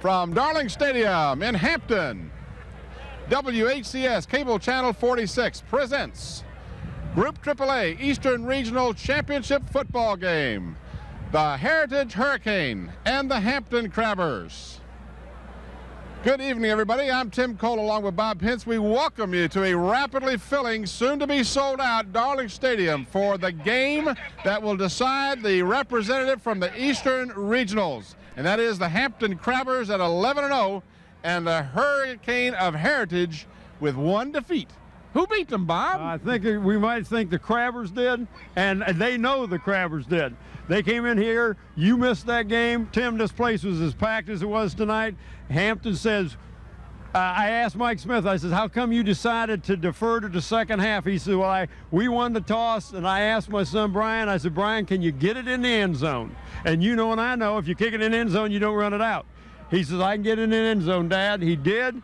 from Darling Stadium in Hampton, WHCS Cable Channel 46 presents Group AAA Eastern Regional Championship football game. The Heritage Hurricane and the Hampton Crabbers. Good evening, everybody. I'm Tim Cole along with Bob Pence. We welcome you to a rapidly filling, soon-to-be sold-out Darling Stadium for the game that will decide the representative from the Eastern Regionals. And that is the Hampton Crabbers at 11-0 and the Hurricane of Heritage with one defeat. Who beat them, Bob? I think we might think the Crabbers did, and they know the Crabbers did. They came in here. You missed that game. Tim, this place was as packed as it was tonight. Hampton says, I asked Mike Smith, I said, how come you decided to defer to the second half? He said, well, we won the toss, and I asked my son Brian, I said, Brian, can you get it in the end zone? And you know and I know, if you kick it in the end zone, you don't run it out. He says, I can get it in the end zone, Dad. He did.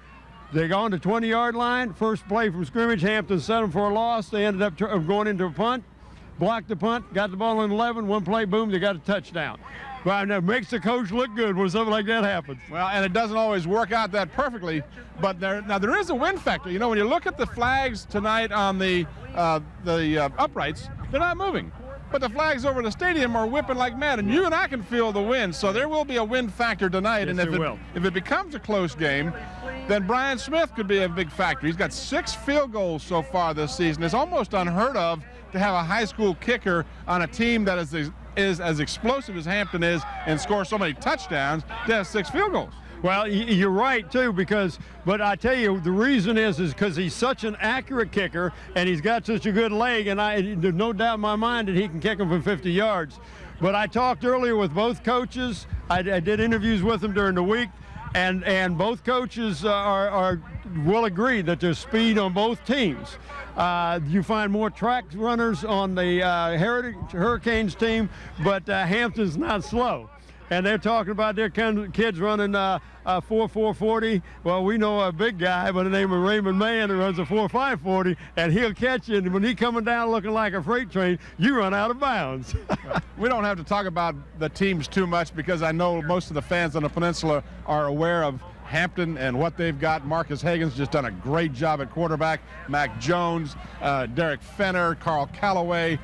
They got on the 20-yard line. First play from scrimmage, Hampton set them for a loss. They ended up going into a punt, blocked the punt, got the ball in 11, one play, boom, they got a touchdown. Well, that makes the coach look good when something like that happens. Well, and it doesn't always work out that perfectly, but there is a win factor. You know, when you look at the flags tonight on the uprights, they're not moving. But the flags over the stadium are whipping like mad, and you and I can feel the wind, so there will be a win factor tonight. Yes, and if it becomes a close game, then Brian Smith could be a big factor. He's got 6 field goals so far this season. It's almost unheard of to have a high school kicker on a team that is as explosive as Hampton is and score so many touchdowns to have 6 field goals. Well, you're right, too, but I tell you, the reason is because he's such an accurate kicker, and he's got such a good leg, and there's no doubt in my mind that he can kick them from 50 yards. But I talked earlier with both coaches. I did interviews with them during the week, and both coaches will agree that there's speed on both teams. You find more track runners on the Heritage Hurricanes team, but Hampton's not slow. And they're talking about their kids running 4.40. Well, we know a big guy by the name of Raymond Mann who runs a 4.540, and he'll catch you. And when he's coming down looking like a freight train, you run out of bounds. We don't have to talk about the teams too much because I know most of the fans on the peninsula are aware of Hampton and what they've got. Marcus Hagan's just done a great job at quarterback. Mac Jones, Derek Fenner, Carl Calloway,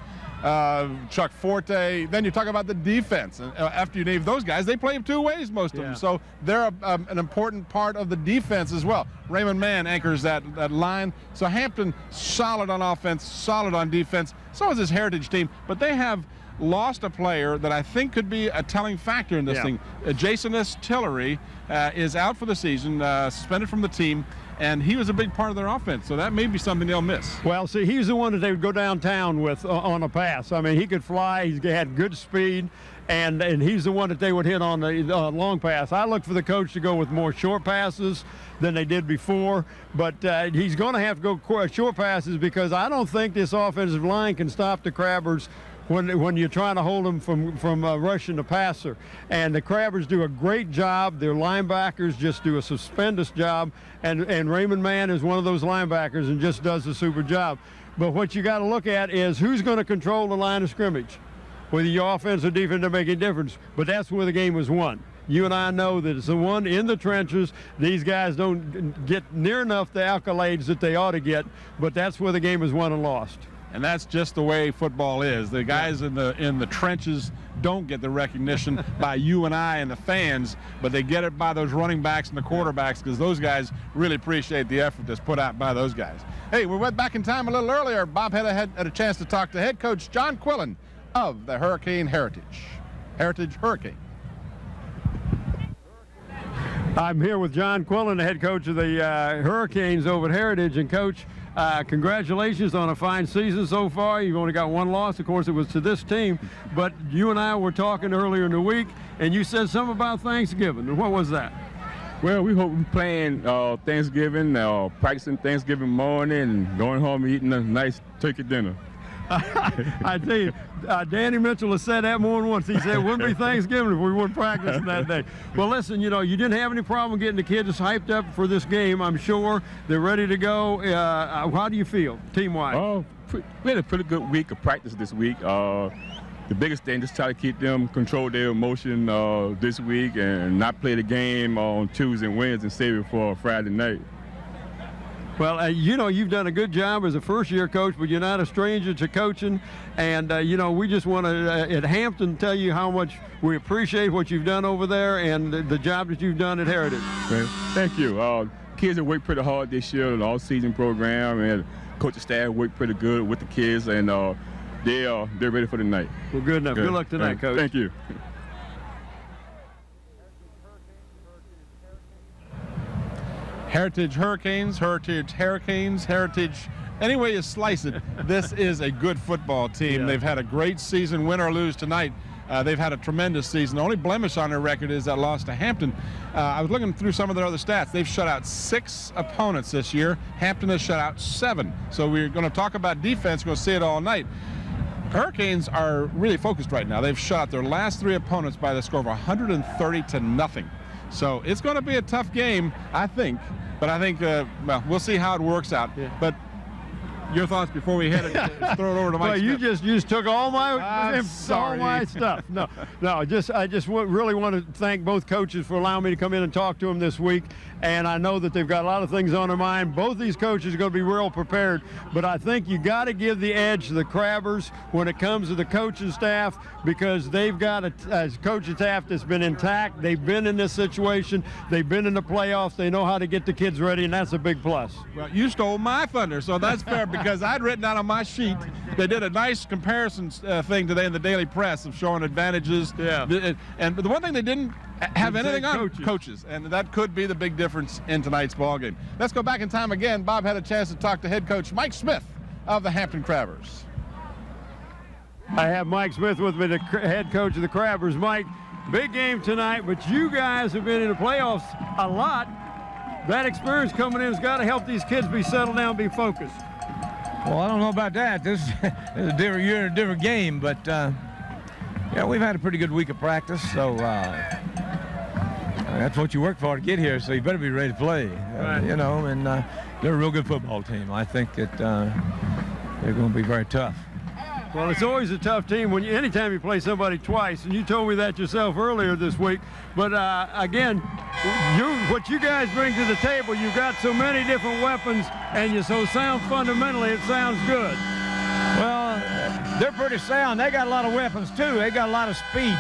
Chuck Forte. Then you talk about the defense. And after you name those guys, they play 2 ways, most of them. So they're an important part of the defense as well. Raymond Mann anchors that line. So Hampton, solid on offense, solid on defense. So is this Heritage team. But they have lost a player that I think could be a telling factor in this thing. Jason S. Tillery is out for the season, suspended from the team. And he was a big part of their offense, so that may be something they'll miss. Well, see, he's the one that they would go downtown with on a pass. I mean, he could fly, he had good speed, and he's the one that they would hit on the long pass. I look for the coach to go with more short passes than they did before, but he's going to have to go short passes because I don't think this offensive line can stop the Crabbers when you're trying to hold them from rushing the passer. And the Crabbers do a great job. Their linebackers just do a stupendous job. And Raymond Mann is one of those linebackers and just does a super job. But what you got to look at is who's going to control the line of scrimmage. Whether your offense or defense doesn't make a difference. But that's where the game was won. You and I know that it's the one in the trenches. These guys don't get near enough the accolades that they ought to get. But that's where the game is won and lost. And that's just the way football is. The guys in the trenches don't get the recognition by you and I and the fans, but they get it by those running backs and the quarterbacks because those guys really appreciate the effort that's put out by those guys. Hey, we went back in time a little earlier. Bob had a chance to talk to head coach John Quillen of the Heritage Hurricane. I'm here with John Quillen, the head coach of the Hurricanes over at Heritage. And, Coach, congratulations on a fine season so far. You've only got one loss. Of course, it was to this team. But you and I were talking earlier in the week, and you said something about Thanksgiving. And what was that? Well, we hope we're playing Thanksgiving, practicing Thanksgiving morning, and going home and eating a nice turkey dinner. I tell you, Danny Mitchell has said that more than once. He said it wouldn't be Thanksgiving if we weren't practicing that day. Well, listen, you didn't have any problem getting the kids hyped up for this game. I'm sure they're ready to go. How do you feel, team-wise? We had a pretty good week of practice this week. the biggest thing, just try to keep them control their emotion this week and not play the game on Tuesday and Wednesday and save it for Friday night. Well, you know, you've done a good job as a first-year coach, but you're not a stranger to coaching. And, you know, we just want to, at Hampton, tell you how much we appreciate what you've done over there and the job that you've done at Heritage. Well, thank you. Kids have worked pretty hard this year, the all-season program, and coaching staff worked pretty good with the kids, and they're ready for the night. Well, good enough. Good luck tonight, Coach. Thank you. Heritage Hurricanes, Heritage Hurricanes, Heritage. Any way you slice it, this is a good football team. Yeah. They've had a great season, win or lose tonight. They've had a tremendous season. The only blemish on their record is that loss to Hampton. I was looking through some of their other stats. They've shut out 6 opponents this year. Hampton has shut out 7. So we're going to talk about defense. We're going to see it all night. Hurricanes are really focused right now. They've shut out their last 3 opponents by the score of 130-0. So it's going to be a tough game, I think. But I think, well, we'll see how it works out. Yeah. But your thoughts before we head it, throw it over to Mike Well, you Smith. just took all my sorry. stuff. No, I just really want to thank both coaches for allowing me to come in and talk to them this week. And I know that they've got a lot of things on their mind. Both these coaches are going to be real prepared. But I think you got to give the edge to the Crabbers when it comes to the coaching staff, because they've got a coaching staff that's been intact. They've been in this situation. They've been in the playoffs. They know how to get the kids ready, and that's a big plus. Well, you stole my thunder, so that's fair, because I'd written down on my sheet, they did a nice comparison thing today in the Daily Press of showing advantages. Yeah. And the one thing they didn't have anything on coaches, and that could be the big difference in tonight's ball game. Let's go back in time again. Bob had a chance to talk to head coach Mike Smith of the Hampton Crabbers. I have Mike Smith with me, the head coach of the Crabbers. Mike, big game tonight, but you guys have been in the playoffs a lot. That experience coming in has got to help these kids be settled down, be focused. Well, I don't know about that. This is a different year and a different game, but yeah, we've had a pretty good week of practice, so that's what you work for to get here, so you better be ready to play. Right. You know, and they're a real good football team. I think that they're going to be very tough. Well, it's always a tough team when anytime you play somebody twice, and you told me that yourself earlier this week. But again, what you guys bring to the table, you've got so many different weapons, and you're so sound fundamentally, it sounds good. Well, they're pretty sound. They got a lot of weapons too. They got a lot of speed.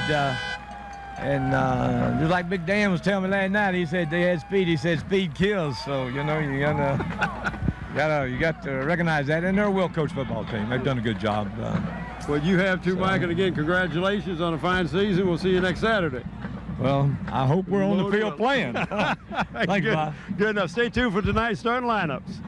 And just like Big Dan was telling me last night, he said they had speed. He said speed kills. So you know you got to recognize that. And they're a well-coached football team. They've done a good job. Well, you have too, Mike. And again, congratulations on a fine season. We'll see you next Saturday. Well, I hope we're on the field playing. Thank you, Bob. Good enough. Stay tuned for tonight's starting lineups.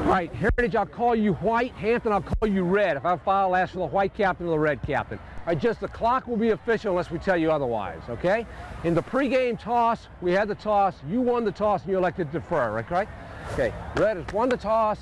Right, Heritage, I'll call you white. Hampton, I'll call you red. If I foul, I'll ask for the white captain or the red captain. All right, just the clock will be official unless we tell you otherwise, okay? In the pregame toss, we had the toss. You won the toss and you elected to defer, right? Okay, red has won the toss.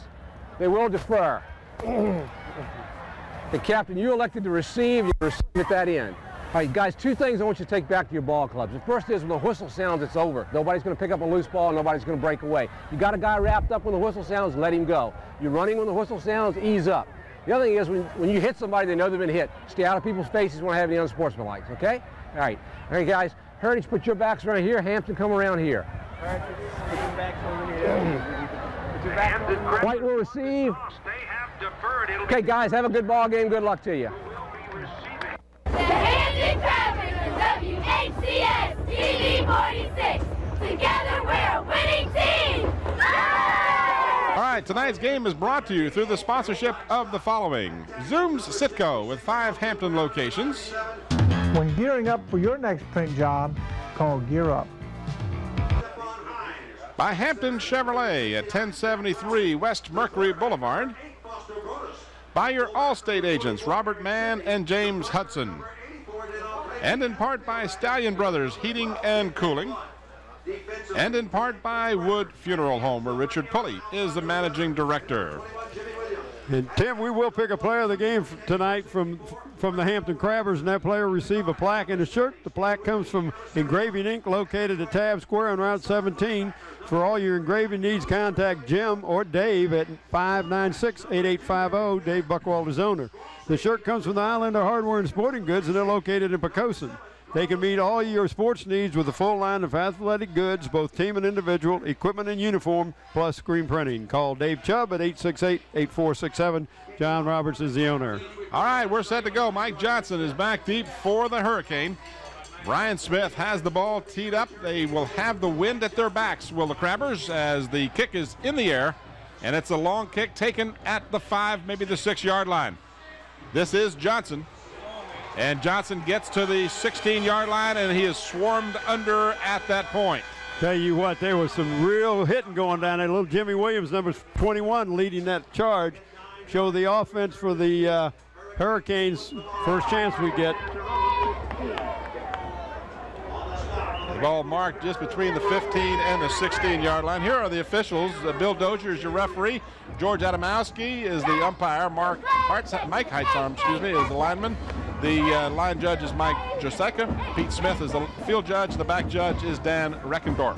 They will defer. The captain, you elected to receive. You receive at that end. All right, guys, 2 things I want you to take back to your ball clubs. The first is when the whistle sounds, it's over. Nobody's going to pick up a loose ball. Nobody's going to break away. You got a guy wrapped up when the whistle sounds, let him go. You're running when the whistle sounds, ease up. The other thing is when you hit somebody, they know they've been hit. Stay out of people's faces when I have any unsportsmanlike, okay? All right, guys. Heritage, put your backs around here. Hampton, come around here. Put your backs over here. White will receive. Okay, guys, have a good ball game. Good luck to you. The Hampton Crabbers of WHCS TV 46. Together we're a winning team! All right, tonight's game is brought to you through the sponsorship of the following. Zoom's Sitco with 5 Hampton locations. When gearing up for your next print job, call Gear Up. By Hampton Chevrolet at 1073 West Mercury Boulevard. By your Allstate agents, Robert Mann and James Hudson. And in part by Stallion Brothers Heating and Cooling. And in part by Wood Funeral Home, where Richard Pulley is the managing director. And Tim, we will pick a player of the game tonight from the Hampton Crabbers, and that player will receive a plaque and a shirt. The plaque comes from Engraving Inc., located at Tab Square on Route 17. For all your engraving needs, contact Jim or Dave at 596-8850. Dave Buckwald is owner. The shirt comes from the Islander Hardware and Sporting Goods, and they're located in Poquoson. They can meet all your sports needs with a full line of athletic goods, both team and individual, equipment and uniform, plus screen printing. Call Dave Chubb at 868-8467. John Roberts is the owner. All right, we're set to go. Mike Johnson is back deep for the Hurricane. Brian Smith has the ball teed up. They will have the wind at their backs, will the Crabbers, as the kick is in the air, and it's a long kick taken at the 5, maybe the 6-yard line. This is Johnson. And Johnson gets to the 16-yard line, and he is swarmed under at that point. Tell you what, there was some real hitting going down there. Little Jimmy Williams, number 21, leading that charge. Show the offense for the Hurricanes. First chance we get. The ball marked just between the 15 and the 16-yard line. Here are the officials. Bill Dozier is your referee. George Adamowski is the umpire. Mike Heitzarm, is the lineman. The line judge is Mike Joseka. Pete Smith is the field judge. The back judge is Dan Reckendorf.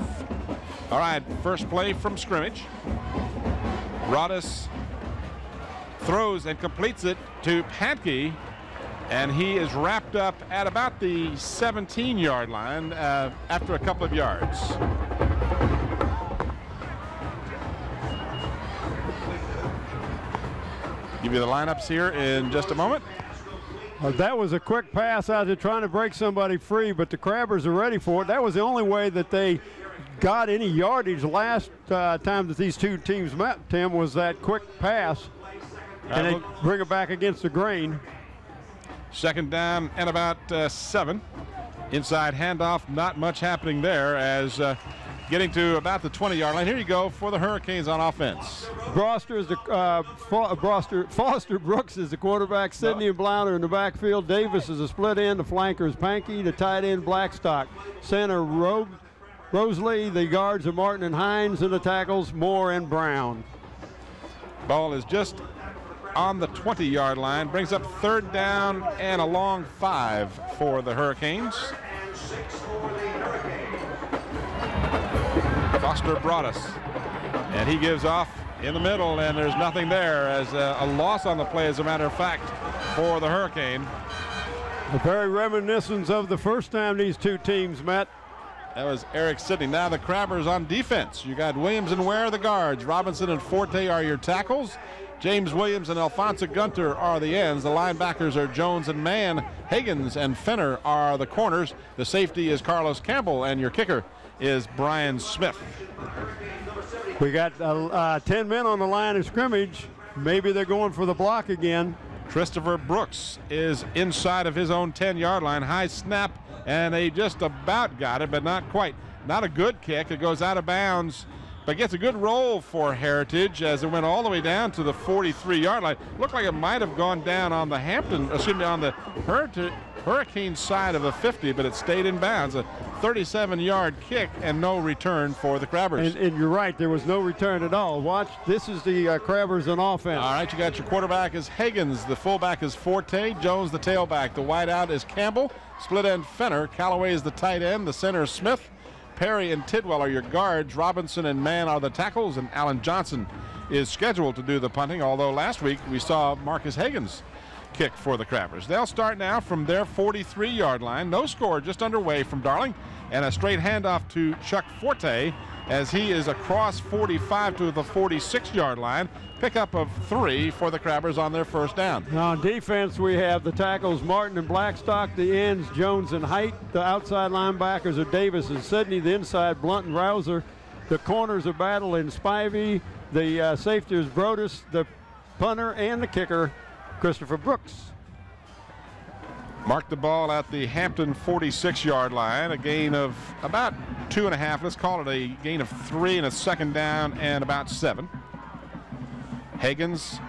All right, first play from scrimmage. Broadus throws and completes it to Pankey, and he is wrapped up at about the 17-yard line after a couple of yards. Give you the lineups here in just a moment. That was a quick pass out there trying to break somebody free, but the Crabbers are ready for it. That was the only way that they got any yardage last time that these two teams met, Tim, was that quick pass. And they bring it back against the grain. Second down and about 7. Inside handoff, not much happening there as getting to about the 20-yard line. Here you go for the Hurricanes on offense. Foster Brooks is the quarterback. Sidney and Blounder in the backfield. Davis is a split end. The flanker is Pankey. The tight end, Blackstock. Center, Rosalie. The guards are Martin and Hines. And the tackles, Moore and Brown. Ball is just on the 20-yard line. Brings up third down and a long 5 for the Hurricanes. Foster Broadus, and he gives off in the middle, and there's nothing there as a loss on the play, as a matter of fact, for the Hurricane. A very reminiscent of the first time these two teams met. That was Eric Sidney. Now the Crabbers on defense. You got Williams and Ware, the guards. Robinson and Forte are your tackles. James Williams and Alfonso Gunter are the ends. The linebackers are Jones and Mann. Higgins and Fenner are the corners. The safety is Carlos Campbell, and your kicker is Brian Smith. We got 10 men on the line of scrimmage. Maybe they're going for the block again. Christopher Brooks is inside of his own 10-yard line. High snap, and they just about got it, but not quite. Not a good kick. It goes out of bounds, but gets a good roll for Heritage as it went all the way down to the 43-yard line. Looked like it might have gone down on the on the Hurricane side of the 50, but it stayed in bounds. A 37-yard kick and no return for the Crabbers. And you're right, there was no return at all. Watch, this is the Crabbers on offense. All right, you got your quarterback is Higgins. The fullback is Forte. Jones the tailback. The wideout is Campbell. Split end Fenner. Callaway is the tight end. The center is Smith. Perry and Tidwell are your guards. Robinson and Mann are the tackles, and Alan Johnson is scheduled to do the punting, although last week we saw Marcus Higgins kick for the Crabbers. They'll start now from their 43-yard line. No score just underway from Darling, and a straight handoff to Chuck Forte as he is across 45 to the 46-yard line. Pickup of 3 for the Crabbers on their first down. Now on defense, we have the tackles Martin and Blackstock, the ends Jones and Height, the outside linebackers are Davis and Sidney, the inside Blunt and Rouser, the corners are Battle and Spivey, the safety is Brodus, the punter and the kicker Christopher Brooks. Mark the ball at the Hampton 46-yard line, a gain of about 2.5. Let's call it a gain of 3 and a second down and about 7. Higgins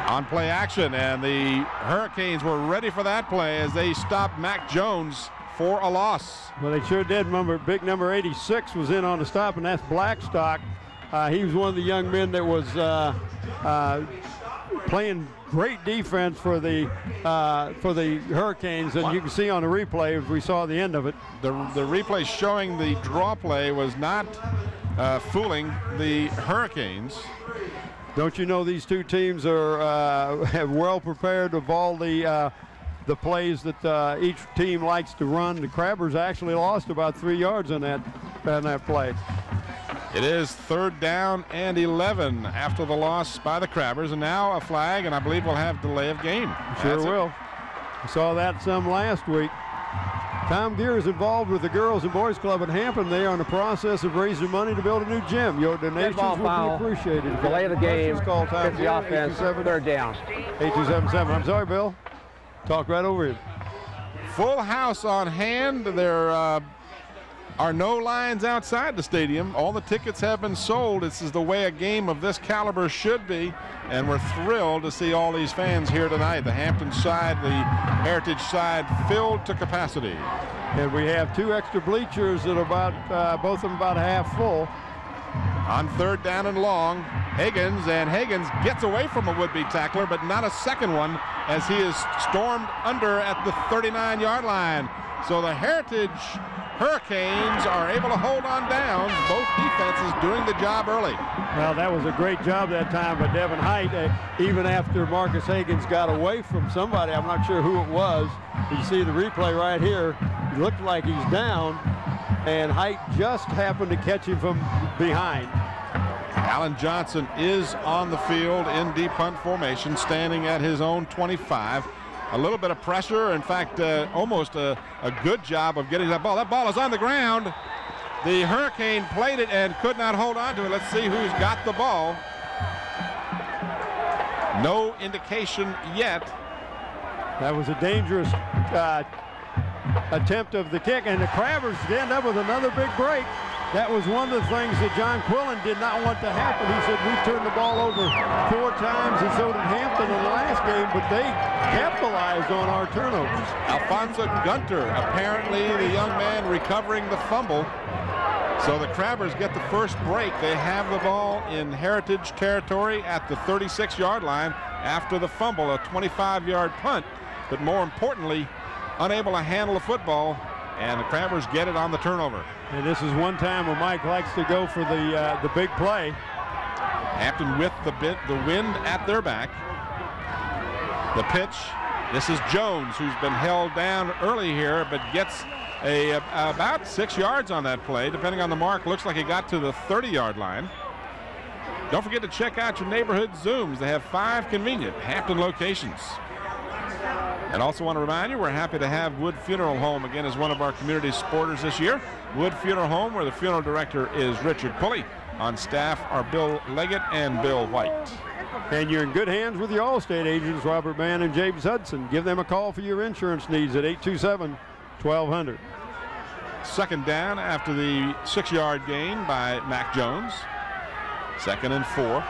on play action, and the Hurricanes were ready for that play as they stopped Mac Jones for a loss. Well, they sure did. Big number 86 was in on the stop, and that's Blackstock. He was one of the young men that was playing great defense for the Hurricanes, and you can see on the replay, as we saw the end of it. The replay showing the draw play was not fooling the Hurricanes. Don't you know these two teams are well prepared of all the plays that each team likes to run? The Crabbers actually lost about 3 yards on that play. It is 3rd down and 11 after the loss by the Crabbers, and now a flag, and I believe we'll have delay of game. Sure will. We saw that some last week. Tom Gear is involved with the Girls and Boys Club at Hampton. They are in the process of raising money to build a new gym. Your donations will be appreciated. Delay of the game. Call Tom The offense. 3rd down. 8277. I'm sorry, Bill. Talk right over it. Full house on hand. There are no lines outside the stadium. All the tickets have been sold. This is the way a game of this caliber should be, and we're thrilled to see all these fans here tonight. The Hampton side, the Heritage side, filled to capacity. And we have 2 extra bleachers that are about both of them about half full. On 3rd down and long, Higgins gets away from a would-be tackler, but not a second one, as he is stormed under at the 39-yard line. So the Heritage Hurricanes are able to hold on downs. Both defenses doing the job early. Well, that was a great job that time by Devin Height. Even after Marcus Higgins got away from somebody, I'm not sure who it was. You see the replay right here. It looked like he's down, and Height just happened to catch him from behind. Alan Johnson is on the field in deep punt formation, standing at his own 25. A little bit of pressure. In fact, almost a good job of getting that ball. That ball is on the ground. The Hurricane played it and could not hold on to it. Let's see who's got the ball. No indication yet. That was a dangerous attempt of the kick, and the Crabbers end up with another big break. That was one of the things that John Quillen did not want to happen. He said, we turned the ball over 4 times, and so did Hampton in the last game, but they capitalized on our turnovers. Alfonso Gunter, apparently the young man recovering the fumble. So the Crabbers get the first break. They have the ball in Heritage territory at the 36-yard line after the fumble, a 25-yard punt, but more importantly, unable to handle the football, and the Crabbers get it on the turnover. And this is one time where Mike likes to go for the big play. Hampton with the wind at their back. The pitch. This is Jones, who's been held down early here, but gets about 6 yards on that play. Depending on the mark, looks like he got to the 30-yard line. Don't forget to check out your neighborhood Zooms. They have 5 convenient Hampton locations. And also want to remind you, we're happy to have Wood Funeral Home again as one of our community supporters this year. Wood Funeral Home, where the funeral director is Richard Pulley. On staff are Bill Leggett and Bill White. And you're in good hands with your Allstate agents, Robert Mann and James Hudson. Give them a call for your insurance needs at 827-1200. 2nd down after the 6-yard gain by Mac Jones. 2nd and 4.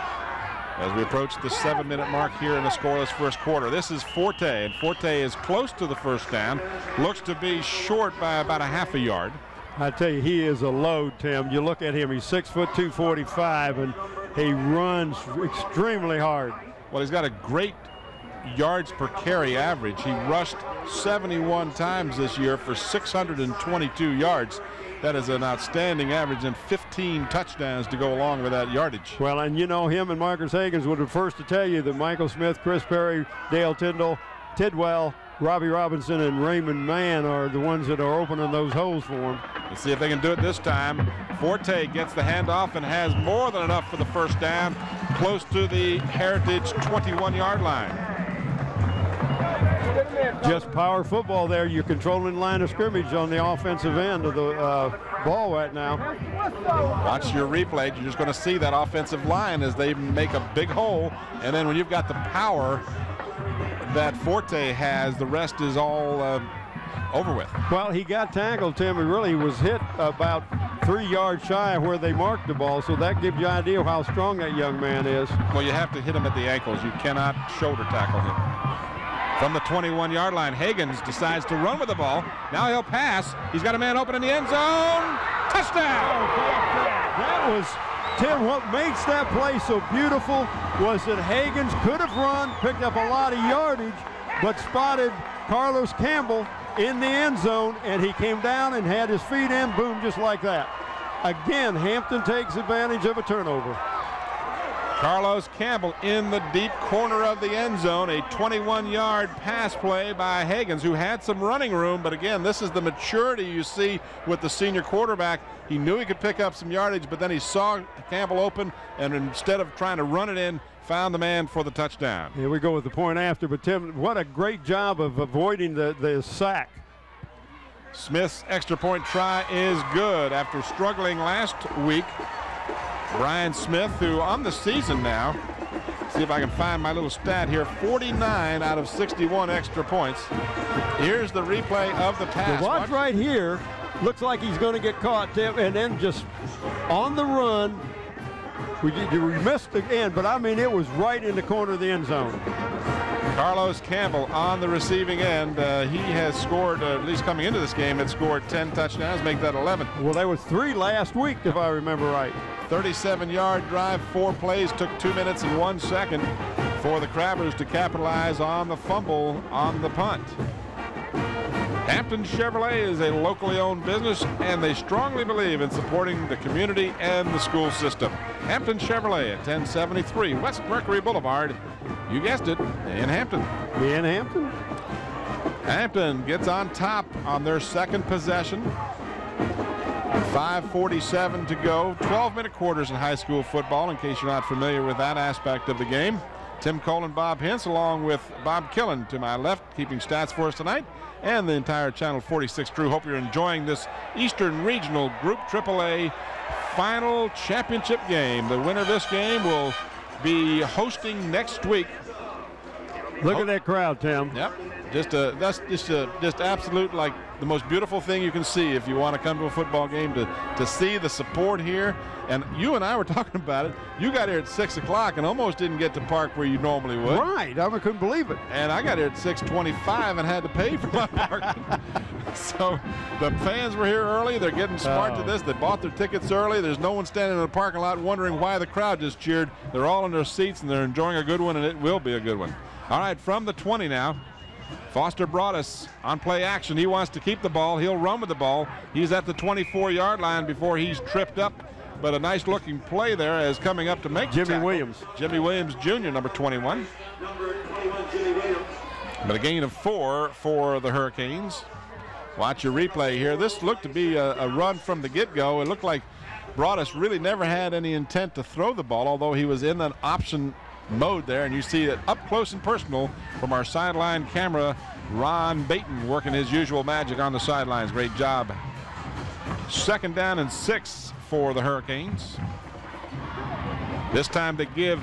As we approach the 7-minute mark here in the scoreless first quarter. This is Forte, and Forte is close to the first down. Looks to be short by about a half a yard. I tell you, he is a load, Tim. You look at him, he's 6 foot 245, and he runs extremely hard. Well, he's got a great yards per carry average. He rushed 71 times this year for 622 yards. That is an outstanding average, and 15 touchdowns to go along with that yardage. Well, and you know, him and Marcus Higgins would be first to tell you that Michael Smith, Chris Perry, Dale Tidwell, Robbie Robinson, and Raymond Mann are the ones that are opening those holes for him. Let's see if they can do it this time. Forte gets the handoff and has more than enough for the first down, close to the Heritage 21-yard line. Just power football there. You're controlling the line of scrimmage on the offensive end of the ball right now. Watch your replay. You're just going to see that offensive line as they make a big hole. And then when you've got the power that Forte has, the rest is all over with. Well, he got tackled, Tim. He really was hit about 3 yards shy of where they marked the ball, so that gives you an idea of how strong that young man is. Well, you have to hit him at the ankles. You cannot shoulder tackle him. From the 21-yard line, Higgins decides to run with the ball. Now he'll pass. He's got a man open in the end zone. Touchdown! That was Tim, what makes that play so beautiful was that Hagens could have run, picked up a lot of yardage, but spotted Carlos Campbell in the end zone, and he came down and had his feet in, boom, just like that. Again, Hampton takes advantage of a turnover. Carlos Campbell in the deep corner of the end zone, a 21-yard pass play by Hagens, who had some running room, but again, this is the maturity you see with the senior quarterback. He knew he could pick up some yardage, but then he saw Campbell open, and instead of trying to run it in, found the man for the touchdown. Here we go with the point after, but Tim, what a great job of avoiding the sack. Smith's extra point try is good after struggling last week. Brian Smith, who on the season now, see if I can find my little stat here, 49 out of 61 extra points. Here's the replay of the pass. Watch right here. Looks like he's going to get caught, Tim, and then just on the run. We missed again, but I mean, it was right in the corner of the end zone. Carlos Campbell on the receiving end. He has scored, at least coming into this game, had scored 10 touchdowns, make that 11. Well, there was 3 last week, if I remember right. 37-yard drive, 4 plays, took 2 minutes and 1 second for the Crabbers to capitalize on the fumble on the punt. Hampton Chevrolet is a locally owned business, and they strongly believe in supporting the community and the school system. Hampton Chevrolet at 1073 West Mercury Boulevard. You guessed it, in Hampton. In Hampton. Hampton gets on top on their second possession. 5:47 to go. 12-minute quarters in high school football, in case you're not familiar with that aspect of the game. Tim Cole and Bob Hintz, along with Bob Killen to my left, keeping stats for us tonight, and the entire Channel 46 crew. Hope you're enjoying this Eastern Regional Group AAA final championship game. The winner of this game will be hosting next week. Look at that crowd, Tim. Yep, that's just absolute, like the most beautiful thing you can see if you want to come to a football game, to see the support here. And you and I were talking about it. You got here at 6 o'clock and almost didn't get to park where you normally would. Right, I couldn't believe it. And I got here at 6:25 and had to pay for my parking. So the fans were here early. They're getting smart to this. They bought their tickets early. There's no one standing in the parking lot wondering why the crowd just cheered. They're all in their seats and they're enjoying a good one, and it will be a good one. All right, from the 20 now. Foster Broadus on play action. He wants to keep the ball. He'll run with the ball. He's at the 24-yard line before he's tripped up. But a nice looking play there as coming up to make Jimmy tackle. Williams. Jimmy Williams Jr., number 21. But a gain of 4 for the Hurricanes. Watch your replay here. This looked to be a run from the get-go. It looked like Broadus really never had any intent to throw the ball, although he was in an option mode there, and you see it up close and personal from our sideline camera. Ron Baton working his usual magic on the sidelines. Great job. 2nd down and 6 for the Hurricanes. This time they give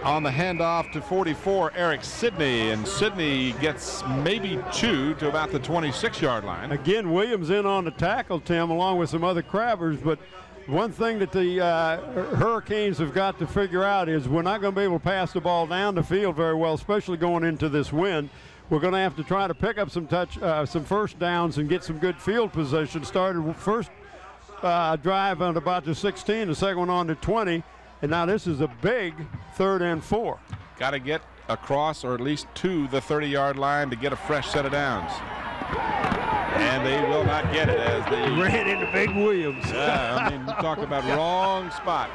on the handoff to 44, Eric Sidney, and Sidney gets maybe 2 to about the 26-yard line. Again, Williams in on the tackle, Tim, along with some other Crabbers, but one thing that the Hurricanes have got to figure out is we're not going to be able to pass the ball down the field very well, especially going into this wind. We're going to have to try to pick up some first downs and get some good field position. Started first drive on about the 16, the second one on the 20, and now this is a big 3rd and 4. Got to get across or at least to the 30-yard line to get a fresh set of downs. And they will not get it as they ran into Big Williams. Yeah, I mean, talk about wrong spot.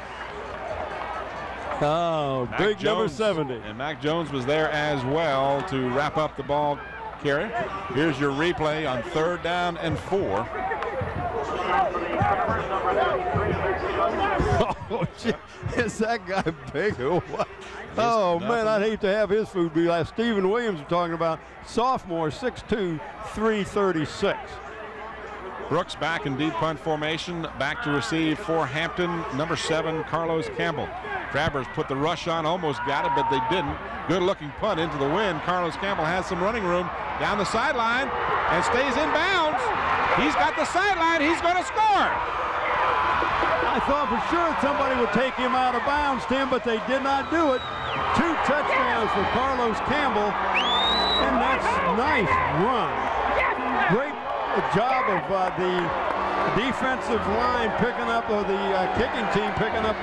Oh, Mac big Jones, number 70. And Mac Jones was there as well to wrap up the ball carry. Here's your replay on 3rd down and 4. Oh, gee, is that guy big or what? Oh, man, I'd hate to have his food be like Stephen Williams we're talking about. Sophomore, 6'2", 336. Brooks back in deep punt formation. Back to receive for Hampton, number 7, Carlos Campbell. Crabbers put the rush on, almost got it, but they didn't. Good looking punt into the wind. Carlos Campbell has some running room down the sideline and stays in bounds. He's got the sideline. He's going to score. I thought for sure somebody would take him out of bounds, Tim, but they did not do it. 2 touchdowns for Carlos Campbell, and that's a nice run. Great job of the defensive line picking up, or the kicking team picking up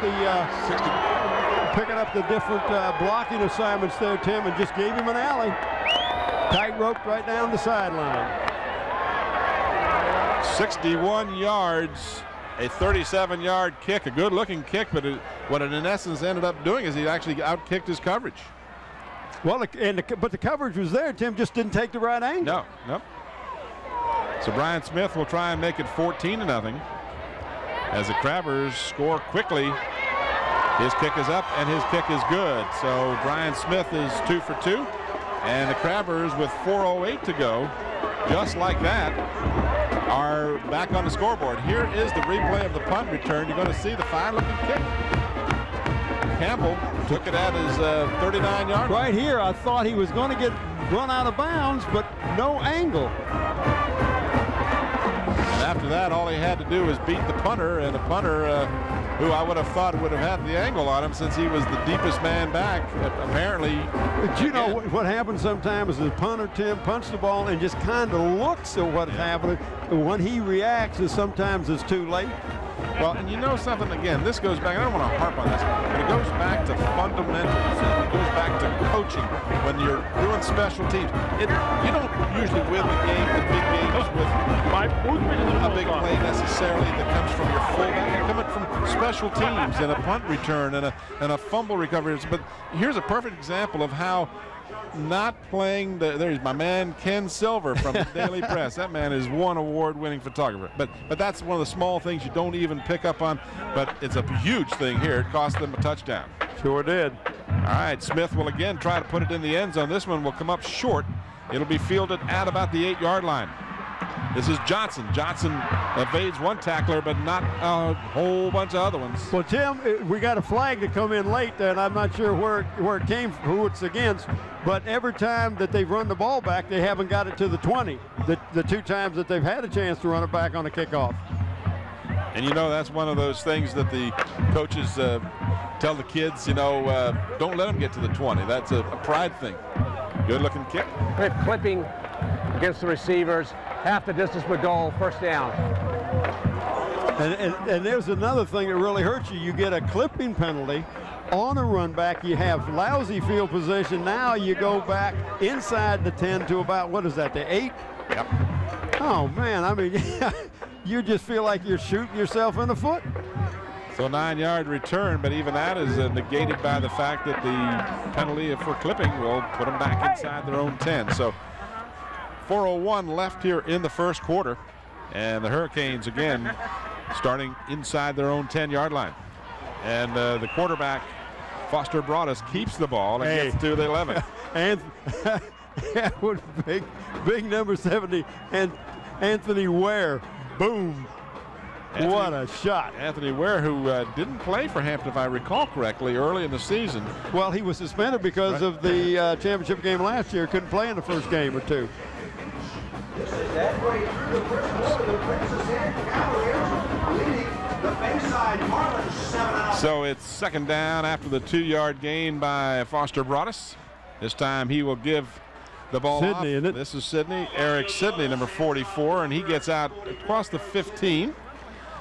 the different blocking assignments there, Tim, and just gave him an alley. Tight rope right down the sideline. 61 yards, a 37-yard kick, a good-looking kick, but what it in essence ended up doing is he actually outkicked his coverage. Well, but the coverage was there. Tim just didn't take the right angle. No. So Brian Smith will try and make it 14-0 as the Crabbers score quickly. His kick is up and his kick is good. So Brian Smith is 2 for 2, and the Crabbers with 4:08 to go, just like that, are back on the scoreboard. Here is the replay of the punt return. You're going to see the fine-looking kick. Campbell took it at his 39-yard line. Right here, I thought he was going to get run out of bounds, but no angle. And after that, all he had to do was beat the punter, and the punter, who I would have thought would have had the angle on him since he was the deepest man back, apparently. But you know what happens sometimes is the punter, Tim, punts the ball and just kind of looks at what's happening. And when he reacts, sometimes it's too late. Well, and you know something, again, this goes back, I don't want to harp on this, but it goes back to fundamentals. It goes back to coaching. When you're doing special teams, you don't usually win the big games with a big play necessarily that comes from your fullback. You're coming from special teams and a punt return and a fumble recovery. But here's a perfect example of how not playing there's my man Ken Silver from the Daily Press. That man is one award-winning photographer. But that's one of the small things you don't even pick up on, but it's a huge thing here. It cost them a touchdown. Sure did. All right, Smith will again try to put it in the end zone. This one will come up short. It'll be fielded at about the 8-yard line. This is Johnson. Johnson evades one tackler, but not a whole bunch of other ones. Well, Tim, we got a flag to come in late, and I'm not sure where it came from, who it's against. But every time that they've run the ball back, they haven't got it to the 20. The 2 times that they've had a chance to run it back on a kickoff. And you know, that's one of those things that the coaches tell the kids, don't let them get to the 20. That's a pride thing. Good-looking kick. Great clipping against the receivers. Half the distance with goal, first down. And there's another thing that really hurts you. You get a clipping penalty on a run back. You have lousy field position. Now you go back inside the 10 to about, what is that, the 8? Yep. Oh, man, I mean, you just feel like you're shooting yourself in the foot. So 9-yard return, but even that is negated by the fact that the penalty for clipping will put them back inside their own 10. So 4:01 left here in the first quarter, and the Hurricanes again starting inside their own 10-yard line. And the quarterback, Foster Broadus, keeps the ball and gets to the 11. And that was big number 70, and Anthony Ware, boom. What a shot. Anthony Ware, who didn't play for Hampton, if I recall correctly, early in the season. Well, he was suspended because of the championship game last year. Couldn't play in the first game or two. So it's second down after the 2-yard gain by Foster Broadus. This time he will give the ball off. Sidney, isn't it? This is Sidney, Eric Sidney, number 44, and he gets out across the 15.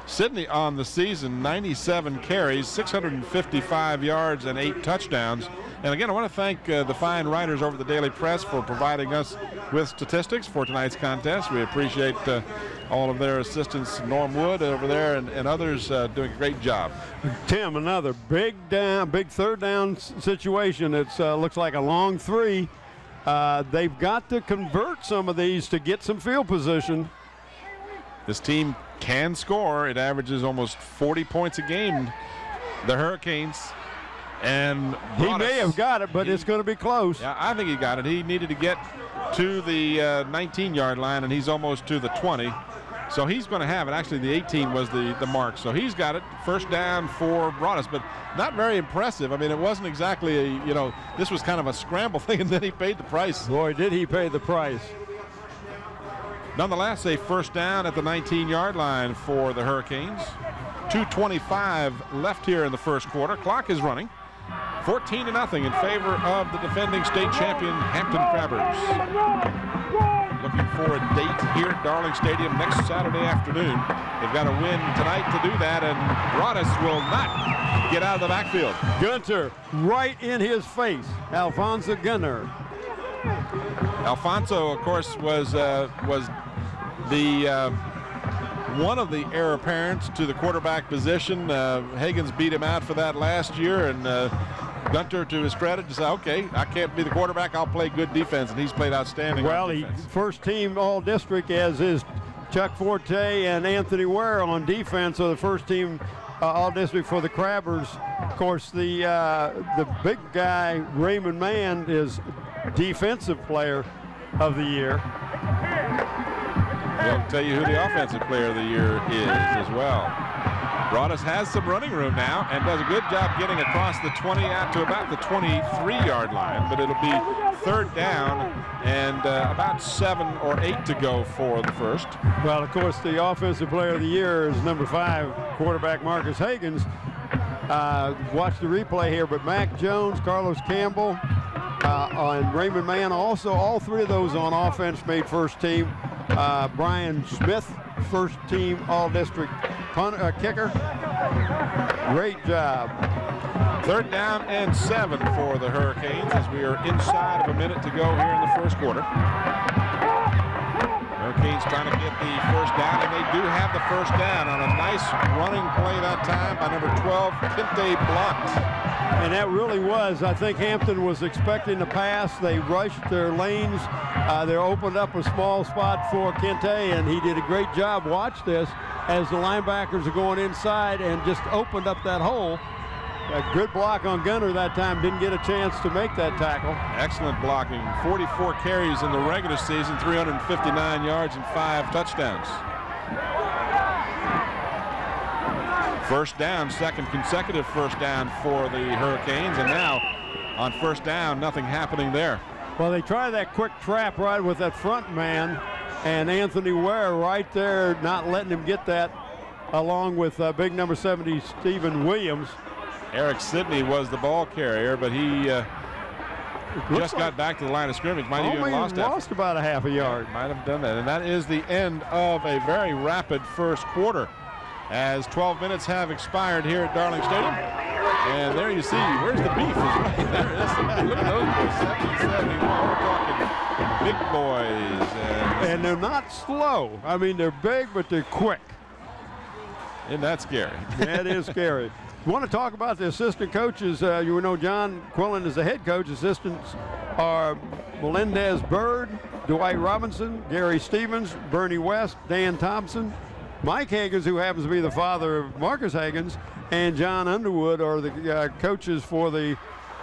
Sidney on the season, 97 carries, 655 yards, and 8 touchdowns. And again, I want to thank the fine writers over the Daily Press for providing us with statistics for tonight's contest. We appreciate all of their assistants, Norm Wood over there and others doing a great job. Tim, another big third down situation. It looks like a long 3. They've got to convert some of these to get some field position. This team can score. It averages almost 40 points a game. The Hurricanes. And he may have got it, but it's going to be close. Yeah, I think he got it. He needed to get to the 19-yard line, and he's almost to the 20. So he's going to have it. Actually, the 18 was the mark. So he's got it. First down for Broadus, but not very impressive. I mean, it wasn't exactly this was kind of a scramble thing, and then he paid the price. Boy, did he pay the price. Nonetheless, a first down at the 19-yard line for the Hurricanes. 2:25 left here in the first quarter. Clock is running. 14-0 in favor of the defending state champion Hampton Crabbers. looking for a date here at Darling Stadium next Saturday afternoon. They've got to win tonight to do that, and Broadus will not get out of the backfield. Gunter right in his face. Alfonso Gunter. Alfonso, of course, was the one of the heir apparents to the quarterback position. Higgins beat him out for that last year, and Gunter, to his credit, just said, okay, I can't be the quarterback, I'll play good defense, and he's played outstanding. Well, he first team all-district, as is Chuck Forte and Anthony Ware on defense, so the first team all-district for the Crabbers. Of course, the big guy, Raymond Mann, is defensive player of the year. He'll tell you who the offensive player of the year is as well. Broadus has some running room now and does a good job getting across the 20 out to about the 23-yard line, but it'll be third down and about 7 or 8 to go for the first. Well, of course, the offensive player of the year is number 5, quarterback Marcus Higgins. Watch the replay here, but Mac Jones, Carlos Campbell, and Raymond Mann, also all 3 of those on offense made first team. Brian Smith, first team all-district kicker. Great job. Third down and 7 for the Hurricanes as we are inside of a minute to go here in the first quarter. Hurricanes trying to get the first down, and they do have the first down on a nice running play that time by number 12, Kinte blocked. And that really was, I think Hampton was expecting the pass. They rushed their lanes. They opened up a small spot for Kinte, and he did a great job. Watch this as the linebackers are going inside and just opened up that hole. A good block on Gunter that time. Didn't get a chance to make that tackle. Excellent blocking. 44 carries in the regular season, 359 yards and 5 touchdowns. First down, second consecutive first down for the Hurricanes, and now on first down, nothing happening there. Well, they try that quick trap right with that front man, and Anthony Ware right there not letting him get that, along with big number 70, Stephen Williams. Eric Sidney was the ball carrier, but he just got back to the line of scrimmage. Might have even lost about a half a yard. Might have done that, and that is the end of a very rapid first quarter, as 12 minutes have expired here at Darling Stadium. And there you see, where's the beef? Right there it is. Look at those boys, 70, 71. We're talking big boys. And they're not slow. I mean, they're big, but they're quick. Isn't that scary? That is scary. Want to talk about the assistant coaches. You know John Quillen is the head coach. Assistants are Melendez Bird, Dwight Robinson, Gary Stevens, Bernie West, Dan Thompson, Mike Higgins, who happens to be the father of Marcus Higgins, and John Underwood are the coaches for the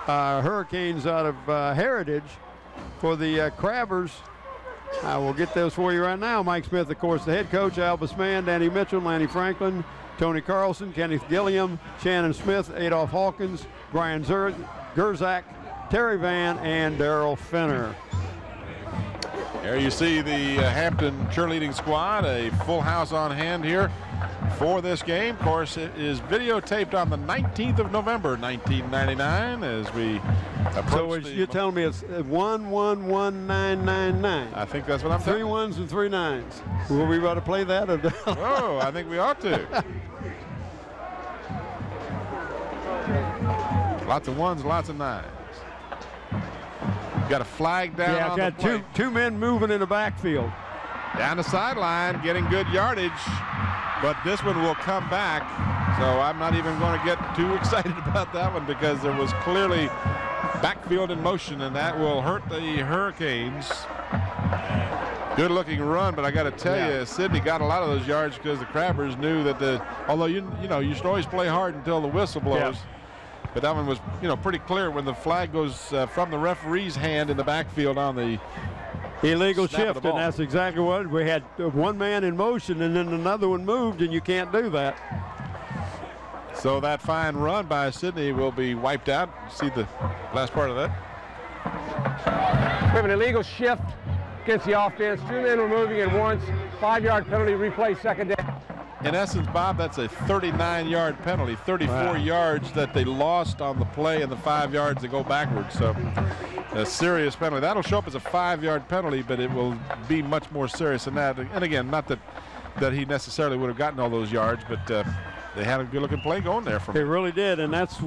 Hurricanes out of Heritage. For the Crabbers, I will get those for you right now. Mike Smith, of course, the head coach, Albus Mann, Danny Mitchell, Lanny Franklin, Tony Carlson, Kenneth Gilliam, Shannon Smith, Adolph Hawkins, Brian Gerzak, Terry Van, and Darrell Fenner. There you see the Hampton cheerleading squad, a full house on hand here for this game. Of course, it is videotaped on the 19th of November, 1999, as we approach. So you're telling me it's 111999. I think that's what I'm saying. 3 1s and 3 9s. Will we about to play that? Oh, I think we ought to. Lots of 1s, lots of 9s. Got a flag down. Yeah, on got the two men moving in the backfield. Down the sideline, getting good yardage, but this one will come back. So I'm not even going to get too excited about that one, because there was clearly backfield in motion, and that will hurt the Hurricanes. Good looking run, but I got to tell you, Sidney got a lot of those yards because the Crabbers knew that although you should always play hard until the whistle blows. Yeah. But that one was, pretty clear when the flag goes from the referee's hand in the backfield on the illegal shift, and that's exactly what we had. One man in motion, and then another one moved, and you can't do that. So that fine run by Sidney will be wiped out. See the last part of that. We have an illegal shift against the offense. 2 men were moving at once. 5-yard penalty, replay, second down. In essence, Bob, that's a 39-yard penalty, 34 yards that they lost on the play and the 5 yards that go backwards. So a serious penalty. That'll show up as a 5-yard penalty, but it will be much more serious than that. And again, not that he necessarily would have gotten all those yards, but they had a good-looking play going there for me. They really did, and that's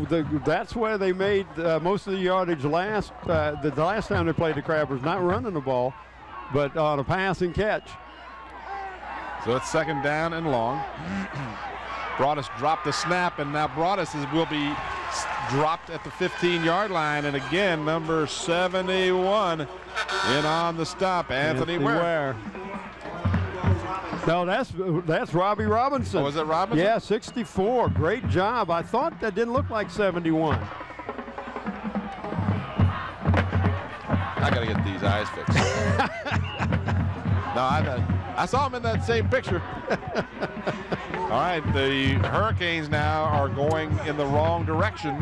where they made most of the yardage last. The last time they played the Crabbers, not running the ball, but on a pass and catch. So it's 2nd down and long. Broadus dropped the snap, and now Broadus will be dropped at the 15-yard line. And again, number 71 in on the stop, Anthony Ware. No, that's Robbie Robinson. Oh, was it Robinson? Yeah, 64. Great job. I thought that didn't look like 71. I got to get these eyes fixed. No, I saw him in that same picture. All right, the Hurricanes now are going in the wrong direction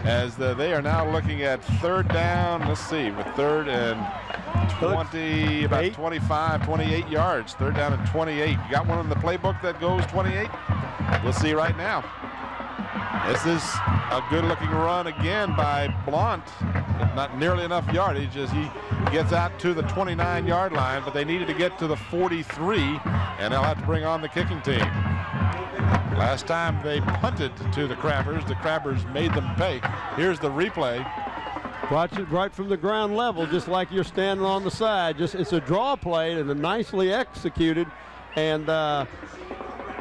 as they are now looking at 3rd down. Let's see, with 3rd and 20, about 25, 28 yards. 3rd down and 28. You got one in the playbook that goes 28? We'll see right now. This is a good-looking run again by Blount. Not nearly enough yardage as he gets out to the 29-yard line, but they needed to get to the 43, and they'll have to bring on the kicking team. Last time they punted to the Crabbers made them pay. Here's the replay. Watch it right from the ground level, just like you're standing on the side. It's a draw play and nicely executed, and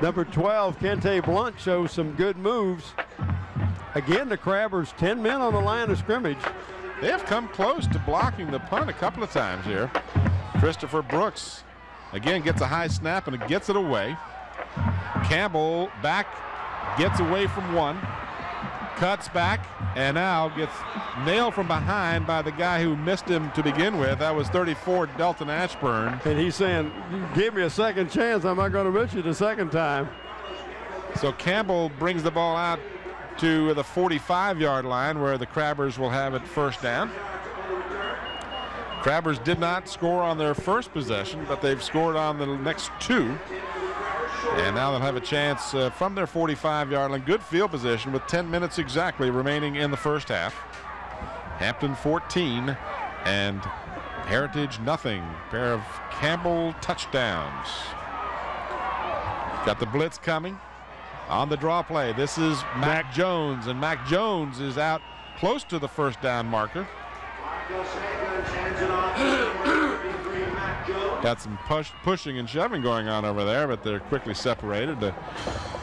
number 12, Kente Blunt, shows some good moves. Again, the Crabbers, 10 men on the line of scrimmage. They have come close to blocking the punt a couple of times here. Christopher Brooks, again, gets a high snap and it gets it away. Campbell back, gets away from one, cuts back, and now gets nailed from behind by the guy who missed him to begin with. That was 34, Delton Ashburn. And he's saying, give me a second chance, I'm not going to miss you the second time. So Campbell brings the ball out to the 45-yard line where the Crabbers will have it 1st down. Crabbers did not score on their first possession, but they've scored on the next 2. And now they'll have a chance from their 45-yard line. Good field position with 10 minutes exactly remaining in the first half. Hampton 14 and Heritage nothing. Pair of Campbell touchdowns. Got the blitz coming on the draw play. This is Mac Jones, and Mac Jones is out close to the 1st down marker. Got some pushing and shoving going on over there, but they're quickly separated. A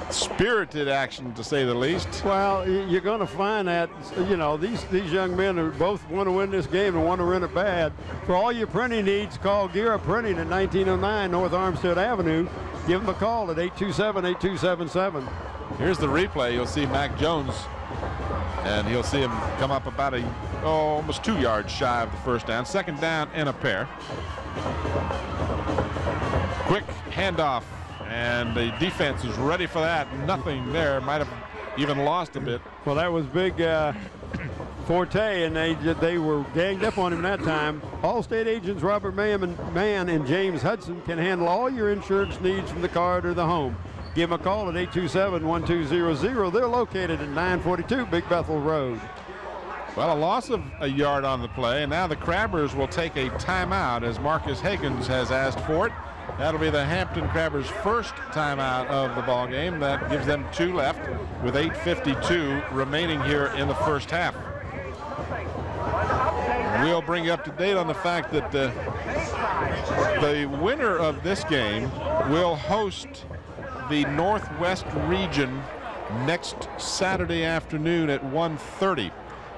spirited action, to say the least. Well, you're going to find that, you know, these young men are both want to win this game and want to win it bad. For all your printing needs, call Gear Up Printing at 1909 North Armstead Avenue. Give them a call at 827-8277. Here's the replay. You'll see Mac Jones, and he'll see him come up about almost 2 yards shy of the 1st down. 2nd down and a pair. Quick handoff, and the defense is ready for that. Nothing there. Might have even lost a bit. Well, that was big Forte, and they were ganged up on him that time. Allstate agents Robert Mann and James Hudson can handle all your insurance needs from the car to the home. Give them a call at 827-1200. They're located at 942 Big Bethel Road. Well, a loss of a yard on the play, and now the Crabbers will take a timeout as Marcus Higgins has asked for it. That'll be the Hampton Crabbers' first timeout of the ball game. That gives them 2 left with 8:52 remaining here in the first half. We'll bring you up to date on the fact that the winner of this game will host the Northwest region next Saturday afternoon at 1:30.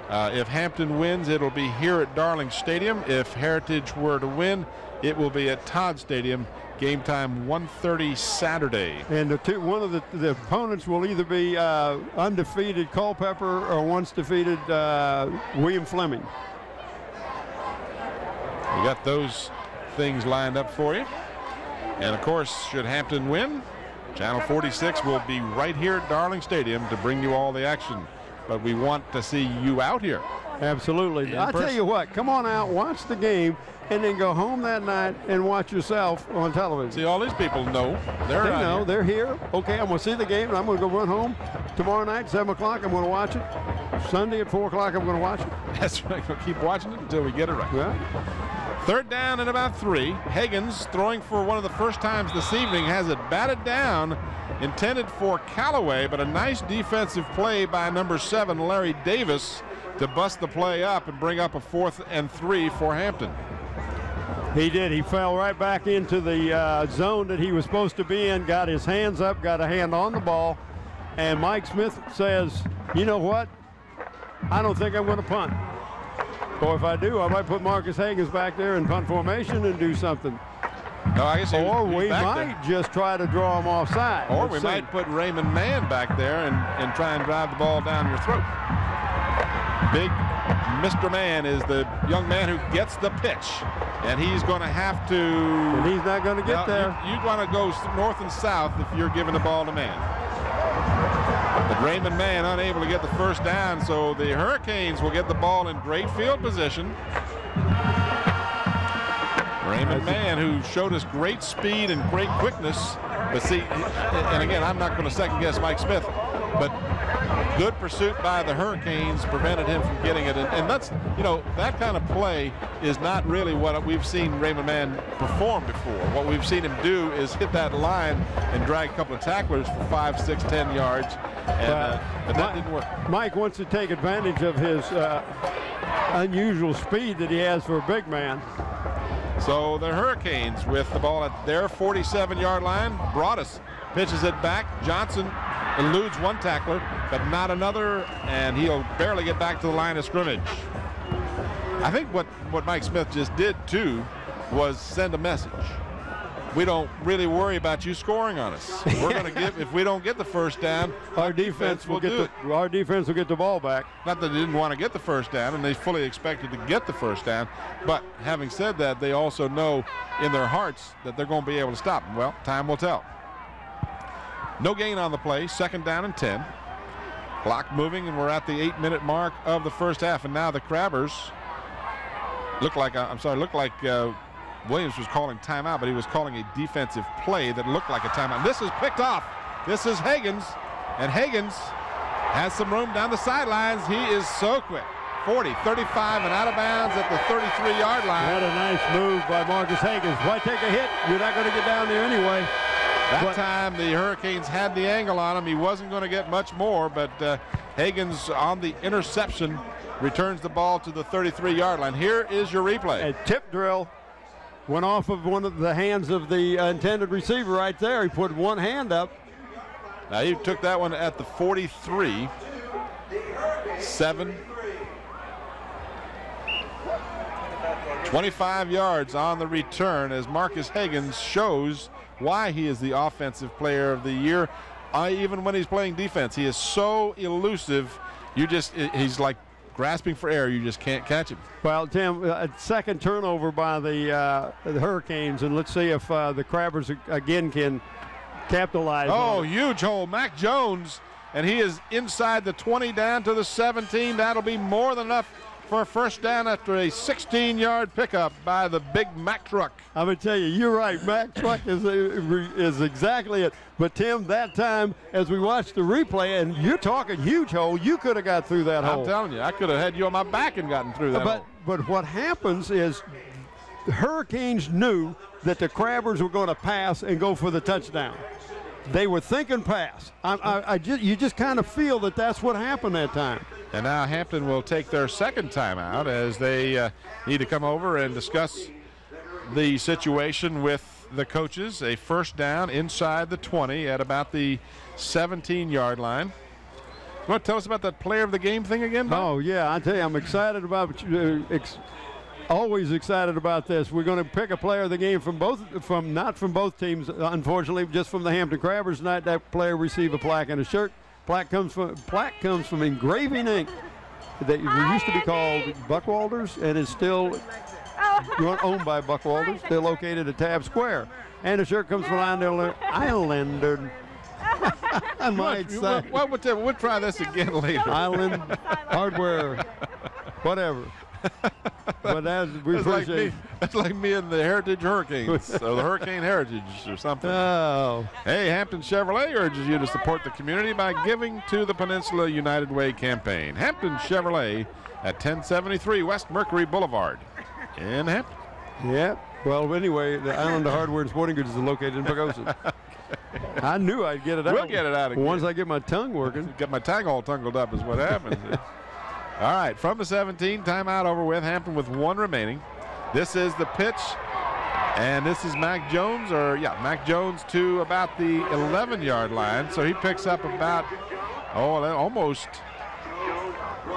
If Hampton wins, it'll be here at Darling Stadium. If Heritage were to win, it will be at Todd Stadium. Game time 1:30 Saturday. And one of the opponents will either be undefeated Culpeper or once defeated William Fleming. We got those things lined up for you. And of course, should Hampton win, Channel 46 will be right here at Darling Stadium to bring you all the action. But we want to see you out here. Absolutely. I'll tell you what, come on out, watch the game, and then go home that night and watch yourself on television. See, all these people know. They're here. Okay, I'm going to see the game, and I'm going to go run home tomorrow night, 7 o'clock. I'm going to watch it. Sunday at 4 o'clock, I'm going to watch it. That's right. We'll keep watching it until we get it right. Yeah. Third down and about 3. Higgins throwing for one of the first times this evening, has it batted down, intended for Callaway, but a nice defensive play by number 7, Larry Davis, to bust the play up and bring up a 4th and 3 for Hampton. He did. He fell right back into the zone that he was supposed to be in, got his hands up, got a hand on the ball, and Mike Smith says, you know what? I don't think I'm going to punt. Or if I do, I might put Marcus Higgins back there in punt formation and do something. No, I guess or we might just try to draw him offside. Or we might put Raymond Mann back there and try and drive the ball down your throat. Big Mr. Mann is the young man who gets the pitch, and he's going to have to. And he's not going to get there. You want to go north and south if you're giving the ball to Mann. But Raymond Mann unable to get the first down, so the Hurricanes will get the ball in great field position. Raymond Mann, who showed us great speed and great quickness. But see, and again, I'm not going to second guess Mike Smith, but good pursuit by the Hurricanes prevented him from getting it. And that's, you know, that kind of play is not really what we've seen Raymond Mann perform before. What we've seen him do is hit that line and drag a couple of tacklers for 5, 6, 10 yards. And but that didn't work. Mike wants to take advantage of his unusual speed that he has for a big man. So the Hurricanes with the ball at their 47-yard line. Broadus pitches it back. Johnson eludes one tackler, but not another, and he'll barely get back to the line of scrimmage. I think what Mike Smith just did, too, was send a message. We don't really worry about you scoring on us. We're going to give, if we don't get the first down, our defense will get the ball back. Not that they didn't want to get the first down, and they fully expected to get the first down. But having said that, they also know in their hearts that they're going to be able to stop them. Well, time will tell. No gain on the play, 2nd down and 10. Clock moving, and we're at the 8-minute mark of the first half. And now the Crabbers look like Williams was calling timeout, but he was calling a defensive play that looked like a timeout. And this is picked off. This is Higgins, and Higgins has some room down the sidelines. He is so quick. 40, 35, and out of bounds at the 33-yard line. What a nice move by Marcus Higgins. Why take a hit? You're not going to get down there anyway. That time the Hurricanes had the angle on him. He wasn't going to get much more, but Higgins on the interception returns the ball to the 33-yard line. Here is your replay. A tip drill went off of one of the hands of the intended receiver right there. He put one hand up. Now he took that one at the 43. 25 yards on the return as Marcus Higgins shows why he is the offensive player of the year. Even when he's playing defense, he is so elusive. He's like grasping for air. You just can't catch him. Well, Tim, a second turnover by the Hurricanes, and let's see if the Crabbers again can capitalize. Oh, huge hole. Mac Jones, and he is inside the 20 down to the 17. That'll be more than enough for a first down after a 16-yard pickup by the big Mack truck. I'm going to tell you, you're right. Mack truck is exactly it. But, Tim, that time, as we watched the replay, and you're talking huge hole, you could have got through that hole. I'm telling you, I could have had you on my back and gotten through that hole. But what happens is the Hurricanes knew that the Crabbers were going to pass and go for the touchdown. They were thinking pass. You just kind of feel that that's what happened that time. And now Hampton will take their second timeout as they need to come over and discuss the situation with the coaches. A first down inside the 20 at about the 17-yard line. You want to tell us about that player of the game thing again, Bob? Oh, yeah. I tell you, I'm excited about always excited about this. We're going to pick a player of the game not from both teams, unfortunately, just from the Hampton Crabbers tonight. That player receive a plaque and a shirt. Plaque comes from Engraving Inc. that used to be called Buckwalders and is still owned by Buckwalders. They're located at Tab Square. And the shirt comes from Islander. We'll try this again later. Island Hardware, whatever. But we appreciate. That's like me and the Heritage Hurricanes, or the Hurricane Heritage, or something. Oh. Hey, Hampton Chevrolet urges you to support the community by giving to the Peninsula United Way campaign. Hampton Chevrolet at 1073 West Mercury Boulevard in Hampton. Yeah. Well, anyway, the Island of Hardware and Sporting Goods is located in Pagosa. I knew I'd get it out. We'll get it out again. Once I get my tongue working. Get my tang all tangled up is what happens. All right, from the 17, timeout over with. Hampton with 1 remaining. This is the pitch, and this is Mac Jones, Mac Jones to about the 11-yard line. So he picks up about, almost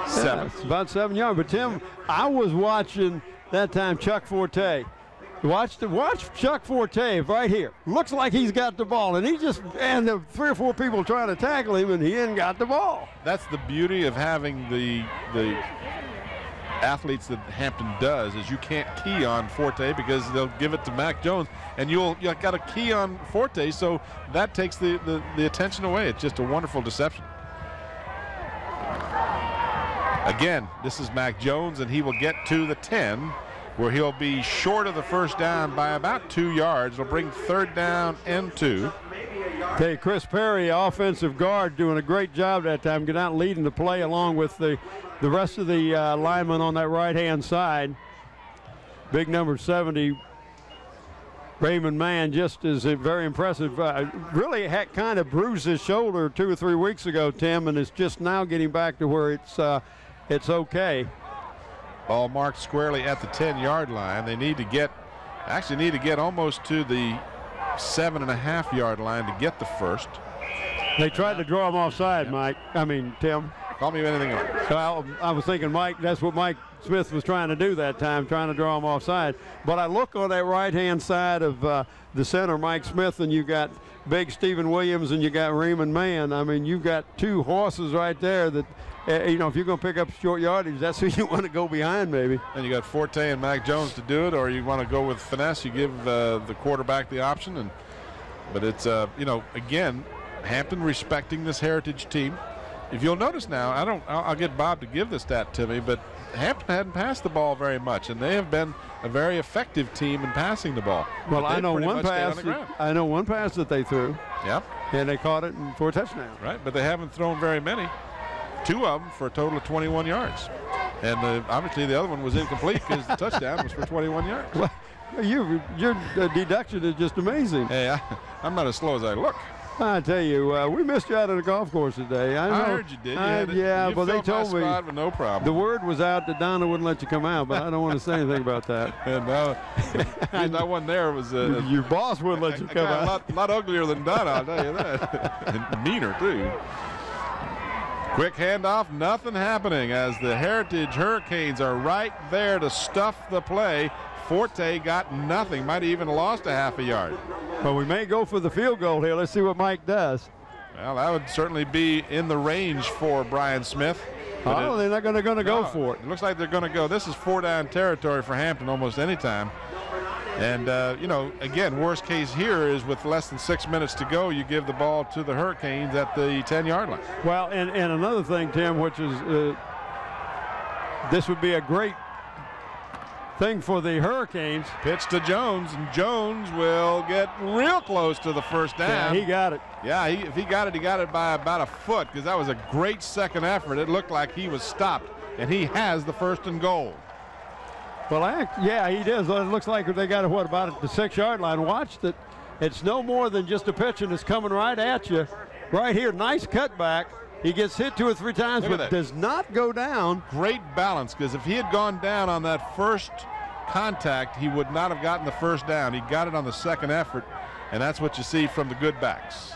7. It's about 7 yards. But, Tim, I was watching that time Chuck Forte. Watch Chuck Forte right here. Looks like he's got the ball, and the 3 or 4 people trying to tackle him, and he ain't got the ball. That's the beauty of having the athletes that Hampton does, is you can't key on Forte because they'll give it to Mac Jones, and you'll got to key on Forte, so that takes the attention away. It's just a wonderful deception. Again, this is Mac Jones, and he will get to the 10. Where he'll be short of the first down by about 2 yards. It'll bring 3rd down and 2. Okay, Chris Perry, offensive guard, doing a great job that time, getting out leading the play along with the rest of the linemen on that right-hand side. Big number 70, Raymond Mann, just is very impressive. Really had kind of bruised his shoulder 2 or 3 weeks ago, Tim, and it's just now getting back to where it's okay. Ball marked squarely at the 10-yard line. They need to get almost to the 7.5-yard line to get the first. They tried to draw him offside, Tim. Call me anything else. So I was thinking, Mike, that's what Mike Smith was trying to do that time, trying to draw him offside. But I look on that right-hand side of the center, Mike Smith, and you got big Stephen Williams and you got Raymond Mann. I mean, you've got 2 horses right there that, if you're going to pick up short yardage, that's who you want to go behind, maybe. And you got Forte and Mac Jones to do it, or you want to go with finesse, you give the quarterback the option. But it's, again, Hampton respecting this Heritage team. If you'll notice now, I'll get Bob to give the stat to me, but Hampton hadn't passed the ball very much, and they have been a very effective team in passing the ball. Well, I know one pass that they threw. Yep. And they caught it for a touchdown. Right, but they haven't thrown very many. 2 of them for a total of 21 yards. And obviously the other one was incomplete because the touchdown was for 21 yards. Well, your deduction is just amazing. Hey, I'm not as slow as I look. I tell you, we missed you out on the golf course today. I heard you did. But they told me with no problem. The word was out that Donna wouldn't let you come out, but I don't want to say anything about that. And that one there was your boss wouldn't let you come out. A lot uglier than Donna, I'll tell you that. And meaner too. Quick handoff, nothing happening as the Heritage Hurricanes are right there to stuff the play. Forte got nothing, might have even lost a half a yard. Well, we may go for the field goal here. Let's see what Mike does. Well, that would certainly be in the range for Brian Smith. Oh, they're not going to go for it. It looks like they're going to go. This is 4-down territory for Hampton almost any time. And, again, worst case here is with less than 6 minutes to go, you give the ball to the Hurricanes at the 10-yard line. Well, and another thing, Tim, which is this would be a great thing for the Hurricanes. Pitch to Jones, and Jones will get real close to the first down. Yeah, he got it. Yeah, if he got it by about a foot because that was a great second effort. It looked like he was stopped, and he has the 1st and goal. Well, yeah, he does. It looks like they got it, about at the 6-yard line. Watch that. It's no more than just a pitch, and it's coming right at you. Right here, nice cutback. He gets hit 2 or 3 times, but does not go down. Great balance, because if he had gone down on that first contact, he would not have gotten the first down. He got it on the second effort, and that's what you see from the good backs.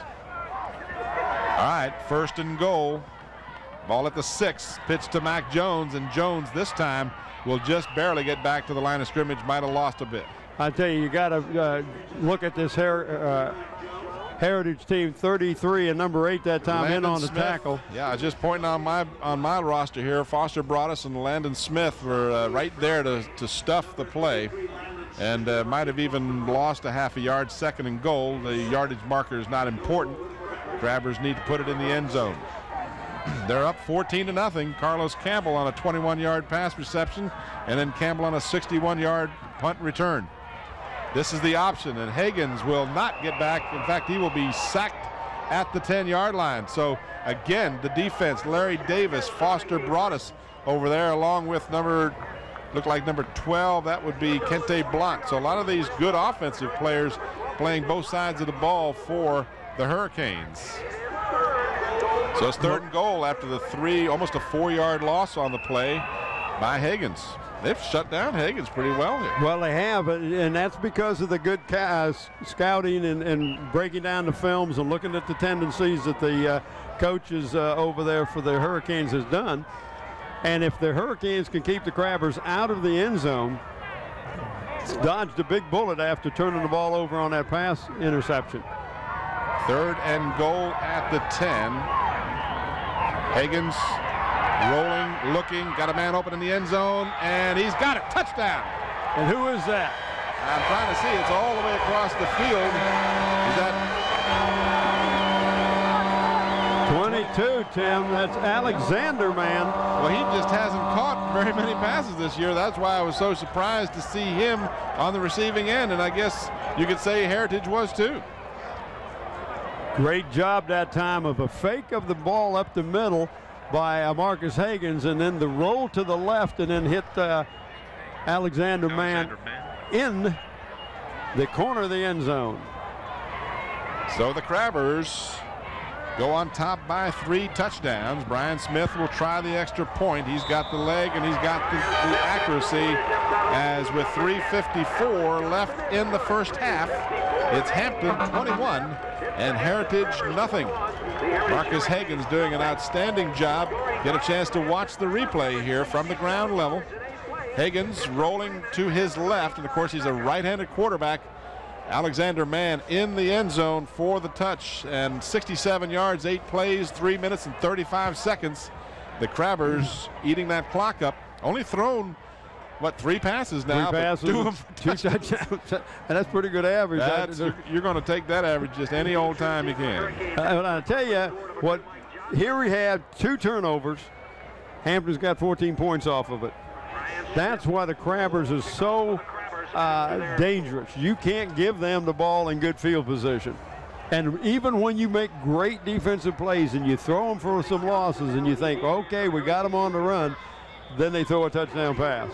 All right, 1st and goal. Ball at the 6, pitch to Mac Jones, and Jones this time will just barely get back to the line of scrimmage, might have lost a bit. I tell you, you got to look at this Heritage team, 33 and number 8 that time, Landon in on the Smith. Tackle. Yeah, I was just pointing on my roster here. Foster Broadus and Landon Smith were right there to stuff the play, and might have even lost a half a yard. 2nd and goal. The yardage marker is not important. Grabbers need to put it in the end zone. They're up 14-0. Carlos Campbell on a 21-yard pass reception, and then Campbell on a 61-yard punt return. This is the option, and Higgins will not get back. In fact, he will be sacked at the 10-yard line. So again, the defense, Larry Davis, Foster Broadus over there, along with number 12, that would be Kente Blunt. So a lot of these good offensive players playing both sides of the ball for the Hurricanes. So it's 3rd and goal after the almost a 4-yard loss on the play by Higgins. They've shut down Higgins pretty well here. Well, they have, and that's because of the good scouting and breaking down the films and looking at the tendencies that the coaches over there for the Hurricanes has done. And if the Hurricanes can keep the Crabbers out of the end zone, dodged a big bullet after turning the ball over on that pass interception. 3rd and goal at the 10. Higgins rolling, looking, got a man open in the end zone, and he's got it. Touchdown. And who is that? I'm trying to see. It's all the way across the field. Is that 22, Tim? That's Alexander, man. Well, he just hasn't caught very many passes this year. That's why I was so surprised to see him on the receiving end, and I guess you could say Heritage was too. Great job that time of a fake of the ball up the middle by Marcus Higgins, and then the roll to the left and then hit Alexander man in the corner of the end zone. So the Crabbers go on top by 3 touchdowns. Brian Smith will try the extra point. He's got the leg and he's got the accuracy, as with 3:54 left in the first half, it's Hampton 21 and Heritage nothing. Marcus Higgins doing an outstanding job. Get a chance to watch the replay here from the ground level. Higgins rolling to his left, and of course he's a right-handed quarterback. Alexander Mann in the end zone for the touch, and 67 yards, 8 plays, 3 minutes and 35 seconds. The Crabbers eating that clock up. Only thrown, what, 3 passes now? 3 passes, 2 touchdowns. And that's pretty good average. You're going to take that average just any old time you can. And I'll tell you what, here we had 2 turnovers. Hampton's got 14 points off of it. That's why the Crabbers is so dangerous. You can't give them the ball in good field position. And even when you make great defensive plays and you throw them for some losses and you think, okay, we got them on the run, then they throw a touchdown pass.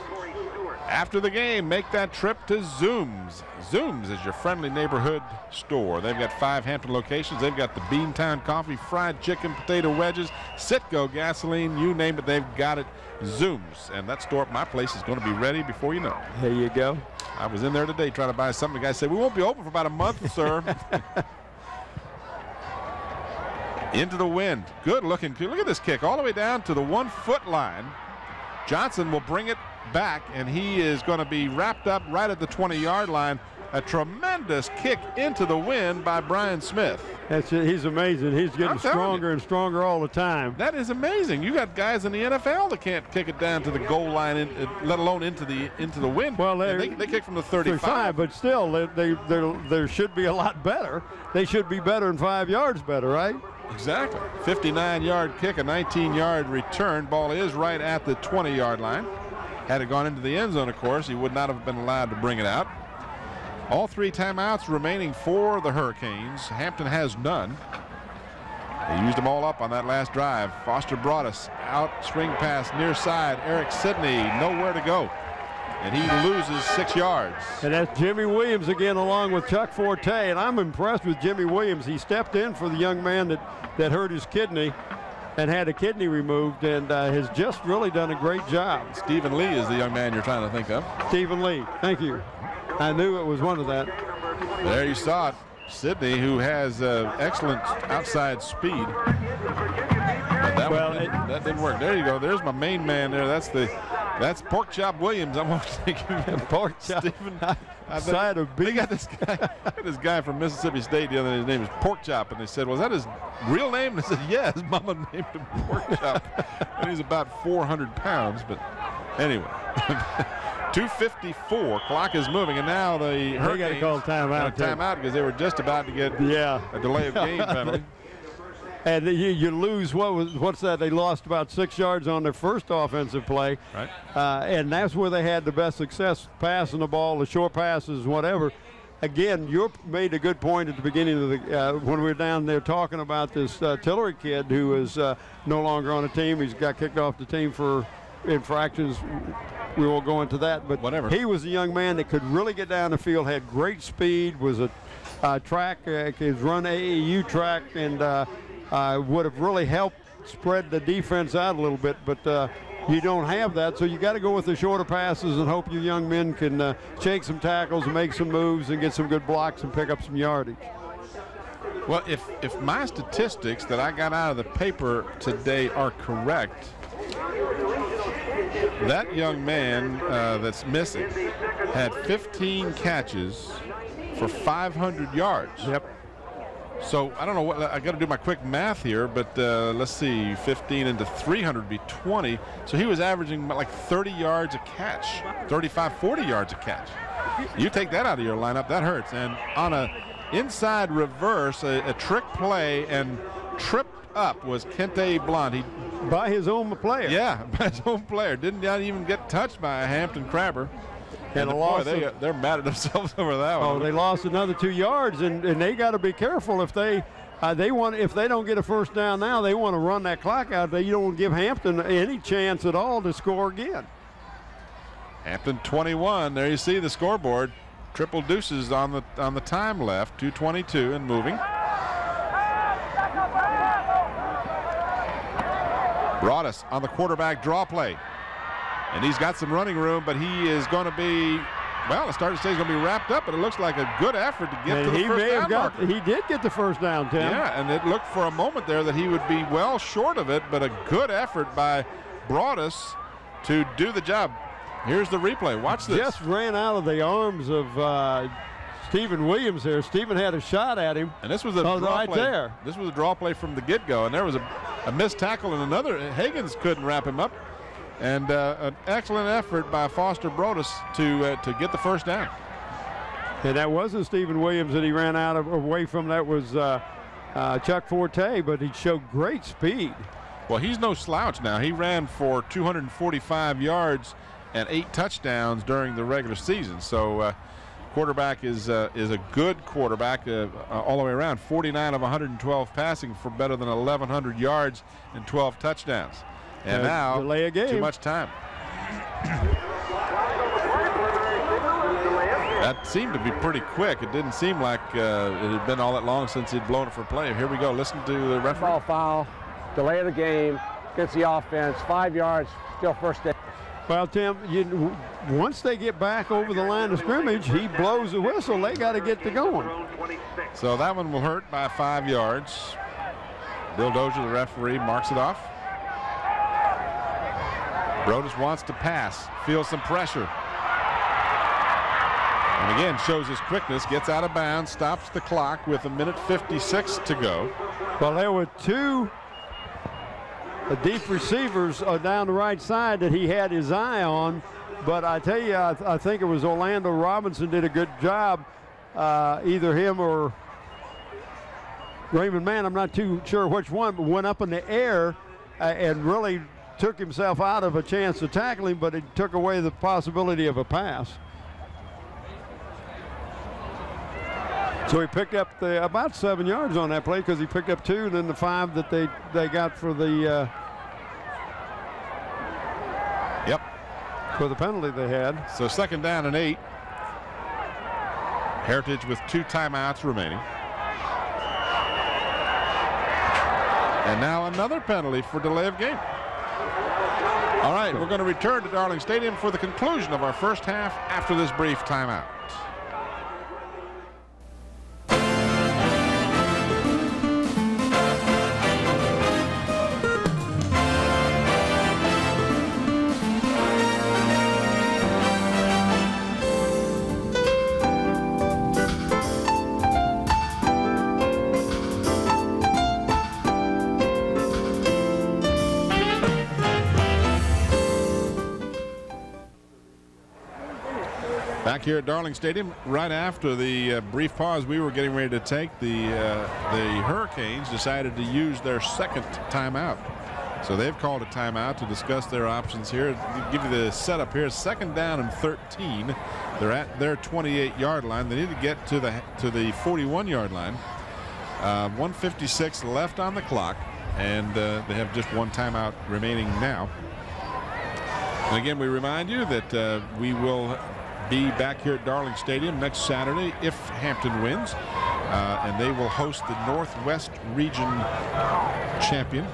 After the game, make that trip to Zooms. Zooms is your friendly neighborhood store. They've got 5 Hampton locations. They've got the Beantown coffee, fried chicken, potato wedges, Citgo gasoline, you name it, they've got it. Zooms. And that store at my place is going to be ready before you know it. There you go. I was in there today trying to buy something. The guy said, we won't be open for about a month, sir. Into the wind. Good looking. Look at this kick all the way down to the 1-foot line. Johnson will bring it back, and he is going to be wrapped up right at the 20-yard line. A tremendous kick into the wind by Brian Smith. That's it. He's amazing. He's getting stronger and stronger all the time. That is amazing. You got guys in the NFL that can't kick it down to the goal line, let alone into the wind. Well, they kick from the 35. But still, they should be a lot better. They should be better than 5 yards better, right? Exactly. 59-yard kick, a 19-yard return. Ball is right at the 20-yard line. Had it gone into the end zone, of course, he would not have been allowed to bring it out. All 3 timeouts remaining for the Hurricanes. Hampton has none. They used them all up on that last drive. Foster Broadus out, swing pass near side. Eric Sidney nowhere to go, and he loses 6 yards. And that's Jimmy Williams again, along with Chuck Forte. And I'm impressed with Jimmy Williams. He stepped in for the young man that hurt his kidney and had a kidney removed, and has just really done a great job. Stephen Lee is the young man you're trying to think of. Stephen Lee, thank you. I knew it was one of that. There you saw it. Sidney, who has excellent outside speed. But that didn't work. There you go. There's my main man there. That's Pork Chop Williams. I'm thinking Pork Chop. Stephen. Side of beef. They got this guy from Mississippi State the other day. His name is Pork Chop, and they said, "Was that his real name?" And I said, "Yeah, his mama named him Pork Chop." And he's about 400 pounds. But anyway. 2:54. Clock is moving, and now the Hurricanes got to call timeout. Timeout because they were just about to get a delay of game penalty. And you lose, what's that? They lost about 6 yards on their first offensive play. Right. And that's where they had the best success passing the ball, the short passes, whatever. Again, you made a good point at the beginning of the when we were down there talking about this Tillery kid who is no longer on the team. He's got kicked off the team for infractions. We won't go into that, but whatever. He was a young man that could really get down the field, had great speed, was a track, could run AAU track, and would have really helped spread the defense out a little bit, but you don't have that, so you got to go with the shorter passes and hope your young men can shake some tackles and make some moves and get some good blocks and pick up some yardage. Well, if my statistics that I got out of the paper today are correct, that young man that's missing had 15 catches for 500 yards. Yep. So I don't know what I got to do my quick math here, but let's see, 15 into 300 would be 20. So he was averaging like 30 yards a catch, 35, 40 yards a catch. You take that out of your lineup, that hurts. And on a inside reverse, a trick play and tripped up was Kente Blunt. By his own player. Yeah, by his own player. Didn't even get touched by a Hampton Crabber. And boy, they're mad at themselves over that one. Oh, they lost another 2 yards, and they got to be careful if they don't get a first down now, they want to run that clock out. They don't give Hampton any chance at all to score again. Hampton 21. There you see the scoreboard. Triple deuces on the time left. 2:22 and moving. Broadus on the quarterback draw play. And he's got some running room, but he is going to be, well, the start of the stage is going to be wrapped up, but it looks like a good effort to get to the first down marker. He did get the first down, Tim. Yeah, and it looked for a moment there that he would be well short of it, but a good effort by Broadus to do the job. Here's the replay. Watch this. Just ran out of the arms of Stephen Williams there. Stephen had a shot at him. And this was a draw right play. There. This was a draw play from the get-go, and there was a missed tackle and another. Higgins couldn't wrap him up. And an excellent effort by Foster Broadus to get the first down. And that wasn't Stephen Williams that he ran away from. That was Chuck Forte, but he showed great speed. Well, he's no slouch now. He ran for 245 yards and 8 touchdowns during the regular season. So quarterback is a good quarterback all the way around. 49 of 112 passing for better than 1,100 yards and 12 touchdowns. And now, delay a game. Too much time. That seemed to be pretty quick. It didn't seem like it had been all that long since he'd blown it for play. Here we go. Listen to the referee. Ball foul, delay of the game, gets the offense, 5 yards, still first down. Well, Tim, once they get back over the line of scrimmage, he blows the whistle. They got to get to going. So that one will hurt by 5 yards. Bill Dozier, the referee, marks it off. Broadus wants to pass, feels some pressure. And again, shows his quickness, gets out of bounds, stops the clock with 1:56 to go. Well, there were two deep receivers down the right side that he had his eye on. But I tell you, I think it was Orlando Robinson did a good job, either him or Raymond Mann, I'm not too sure which one, but went up in the air and really took himself out of a chance to tackle him, but it took away the possibility of a pass. So he picked up about 7 yards on that play because he picked up 2, and then the 5 that they got for the for the penalty they had. So 2nd down and 8. Heritage with 2 timeouts remaining. And now another penalty for delay of game. All right, we're going to return to Darling Stadium for the conclusion of our first half after this brief timeout. Back here at Darling Stadium, right after the brief pause we were getting ready to take, the Hurricanes decided to use their second timeout. So they've called a timeout to discuss their options here. To give you the setup here, 2nd down and 13. They're at their 28-yard line. They need to get to the 41-yard line. 1:56 left on the clock, and they have just one timeout remaining now. And again, we remind you that we will be back here at Darling Stadium next Saturday if Hampton wins, and they will host the Northwest Region champion,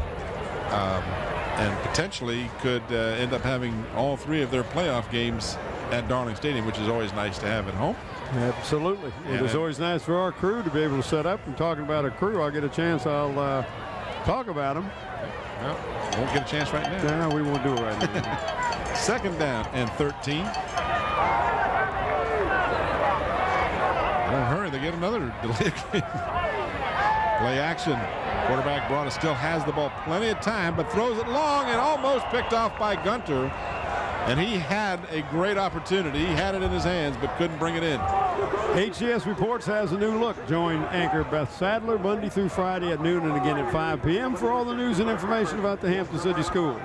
and potentially could end up having all 3 of their playoff games at Darling Stadium, which is always nice to have at home. Absolutely. It is always nice for our crew to be able to set up. And talking about a crew, I'll get a chance, I'll talk about them. Well, won't get a chance right now. No, we won't do it right now. 2nd down and 13. Don't hurry, they get another delay. Play action. Quarterback Broada still has the ball plenty of time, but throws it long and almost picked off by Gunter. And he had a great opportunity. He had it in his hands, but couldn't bring it in. HCS Reports has a new look. Join anchor Beth Sadler Monday through Friday at noon and again at 5 p.m. for all the news and information about the Hampton City Schools.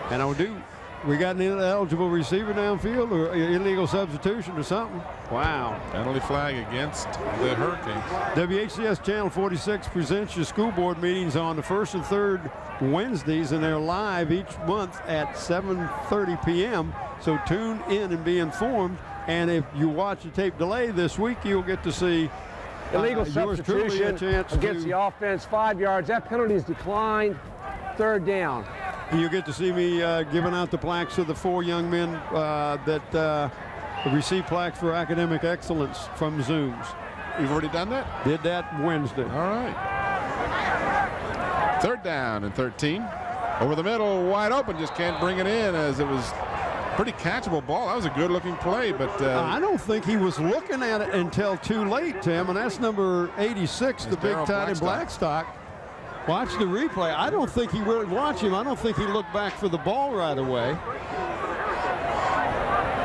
And we got an ineligible receiver downfield or illegal substitution or something. Wow. Penalty flag against the Hurricanes. WHCS Channel 46 presents your school board meetings on the 1st and 3rd Wednesdays, and they're live each month at 7:30 p.m. So tune in and be informed. And if you watch the tape delay this week, you'll get to see illegal substitution against the offense, 5 yards. That penalty is declined. 3rd down. You get to see me giving out the plaques to the 4 young men that received plaques for academic excellence from Zooms. You've already done that? Did that Wednesday. All right. 3rd down and 13. Over the middle, wide open, just can't bring it in, as it was pretty catchable ball. That was a good-looking play, but I don't think he was looking at it until too late, Tim, and that's number 86, the big tight end Blackstock. Watch the replay. I don't think he really watched him. I don't think he looked back for the ball right away.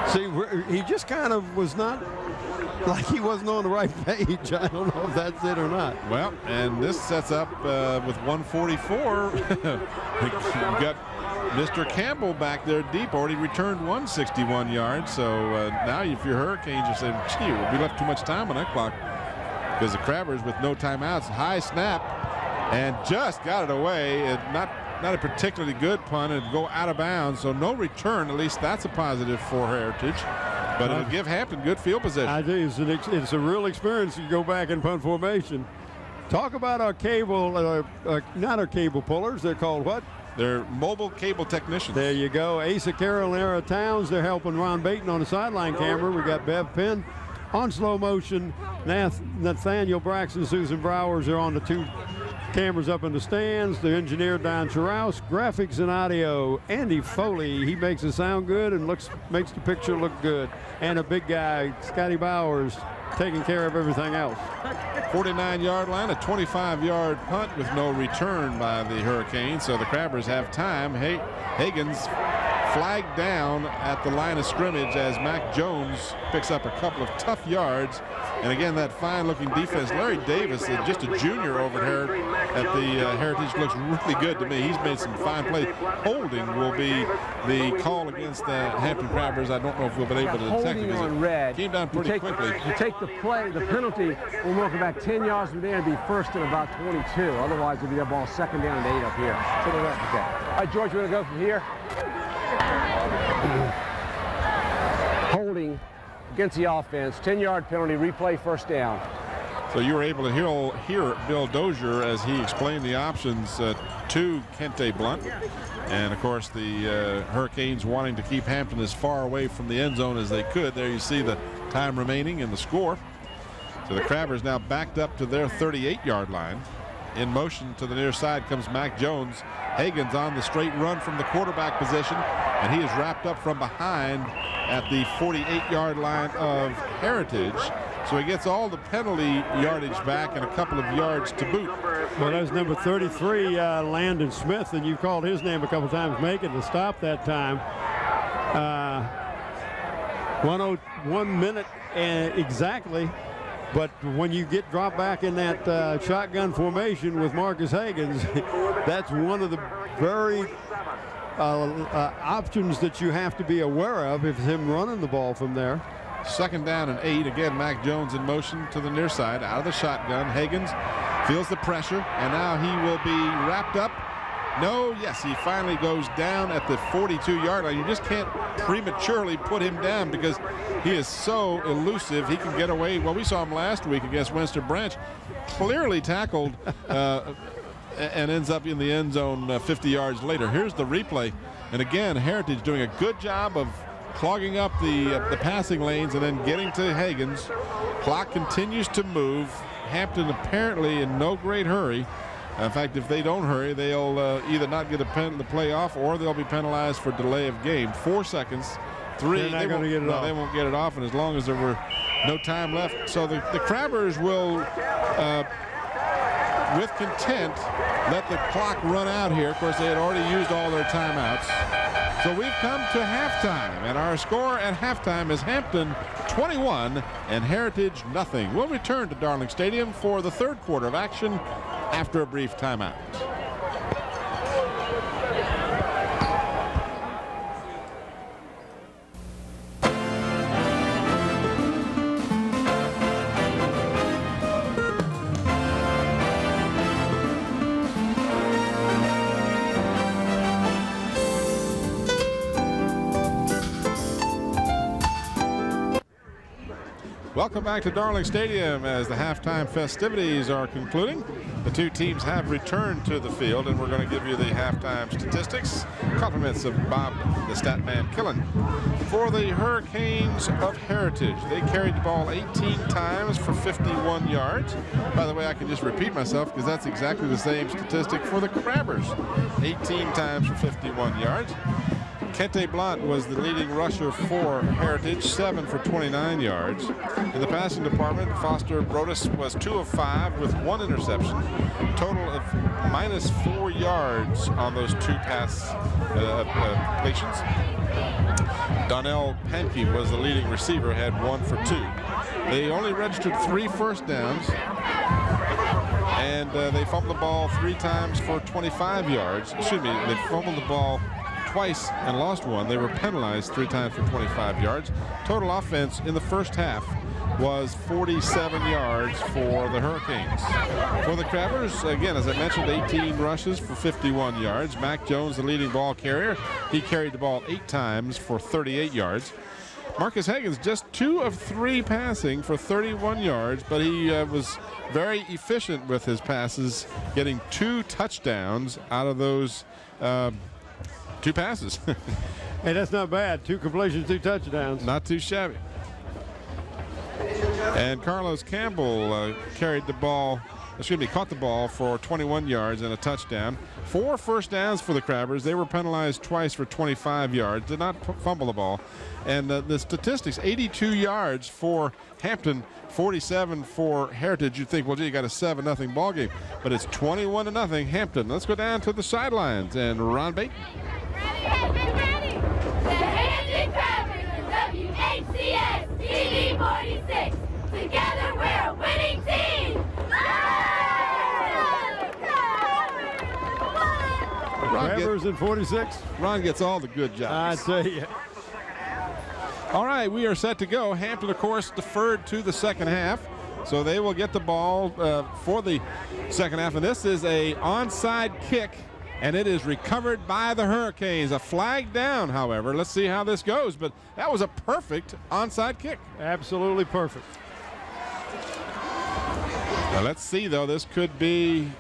See, he just kind of was not, like he wasn't on the right page. I don't know if that's it or not. Well, and this sets up with 144. You've got Mr. Campbell back there deep, already returned 161 yards. So now if you're Hurricanes, you're saying, gee, we left too much time on that clock, because the Crabbers with no timeouts, high snap, and just got it away. Not a particularly good punt, and go out of bounds, so no return. At least that's a positive for Heritage, but it'll give Hampton good field position. I do. It's a real experience to go back in punt formation. Talk about our cable, not our cable pullers. They're called what? They're mobile cable technicians. There you go. Asa Carroll and Era Towns. They're helping Ron Baton on the sideline camera. We got Bev Penn on slow motion. Nathaniel Braxton, Susan Browers are on the 2 cameras up in the stands. The engineer Don Charaus, graphics and audio Andy Foley. He makes it sound good and makes the picture look good. And a big guy, Scotty Bowers, taking care of everything else. 49-yard line, a 25-yard punt with no return by the Hurricanes. So the Crabbers have time. Higgins flagged down at the line of scrimmage as Mac Jones picks up a couple of tough yards. And again, that fine-looking defense. Larry Davis, just a junior over here at the Heritage, looks really good to me. He's made some fine plays. Holding will be the call against the Hampton Crabbers. I don't know if we'll be able to detect it, because it came down pretty quickly. You take the penalty, we'll work back 10 yards from there and be 1st and about 22. Otherwise, it'll be that ball 2nd down and 8 up here. Okay. All right, George, we're going to go from here. Holding against the offense, 10-yard penalty, replay, 1st down. So you were able to hear Bill Dozier as he explained the options to Kente Blunt. And, of course, the Hurricanes wanting to keep Hampton as far away from the end zone as they could. There you see the time remaining and the score. So the Crabbers now backed up to their 38-yard line. In motion to the near side comes Mac Jones. Higgins on the straight run from the quarterback position, and he is wrapped up from behind at the 48-yard line of Heritage. So he gets all the penalty yardage back and a couple of yards to boot. Well, that's number 33, Landon Smith, and you've called his name a couple times, making the stop that time. 1 minute exactly. But when you get dropped back in that shotgun formation with Marcus Higgins, that's one of the very options that you have to be aware of if it's him running the ball from there. 2nd down and 8. Again, Mac Jones in motion to the near side, out of the shotgun. Higgins feels the pressure, and now he will be wrapped up. No, yes, he finally goes down at the 42-yard line. You just can't prematurely put him down because he is so elusive. He can get away. Well, we saw him last week against Winston Branch, clearly tackled and ends up in the end zone 50 yards later. Here's the replay. And again, Heritage doing a good job of clogging up the passing lanes and then getting to Higgins. Clock continues to move. Hampton apparently in no great hurry. In fact, if they don't hurry, they'll either not get the play off or they'll be penalized for delay of game. 4 seconds. 3. They're not going to get it off. They won't get it off, and as long as there were no time left. So the Crabbers will, with content, let the clock run out here. Of course, they had already used all their timeouts. So we've come to halftime, and our score at halftime is Hampton 21 and Heritage nothing. We'll return to Darling Stadium for the 3rd quarter of action after a brief timeout. Welcome back to Darling Stadium as the halftime festivities are concluding. The two teams have returned to the field, and we're going to give you the halftime statistics. Compliments of Bob, the stat man, Killen. For the Hurricanes of Heritage, they carried the ball 18 times for 51 yards. By the way, I can just repeat myself because that's exactly the same statistic for the Crabbers. 18 times for 51 yards. Kente Blunt was the leading rusher for Heritage, 7 for 29 yards. In the passing department, Foster Brodus was 2 of 5 with 1 interception. Total of -4 yards on those 2 pass completions. Donnell Pankey was the leading receiver, had 1 for 2. They only registered 3 first downs, and they fumbled the ball 3 times for 25 yards. Excuse me, they fumbled the ball twice and lost 1. They were penalized 3 times for 25 yards. Total offense in the first half was 47 yards for the Hurricanes. For the Crabbers, again, as I mentioned, 18 rushes for 51 yards. Mac Jones, the leading ball carrier. He carried the ball 8 times for 38 yards. Marcus Higgins, just 2 of 3 passing for 31 yards, but he was very efficient with his passes, getting 2 touchdowns out of those 2 passes. Hey, that's not bad. 2 completions, 2 touchdowns. Not too shabby. And Carlos Campbell caught the ball for 21 yards and a touchdown. 4 first downs for the Crabbers. They were penalized twice for 25 yards. Did not fumble the ball. And the statistics, 82 yards for Hampton, 47 for Heritage. You'd think, well, gee, you got a 7-0 ball game. But it's 21-0 Hampton. Let's go down to the sidelines and Ron Baton. Ready. The Hampton Crabbers and WHCS TV 46. Together we're a winning team. Crabbers in 46. Ron gets all the good jobs. I tell you. All right, we are set to go. Hampton, of course, deferred to the second half, so they will get the ball for the second half. And this is a onside kick, and it is recovered by the Hurricanes. A flag down, however. Let's see how this goes, but that was a perfect onside kick. Absolutely perfect. Now let's see, though. This could be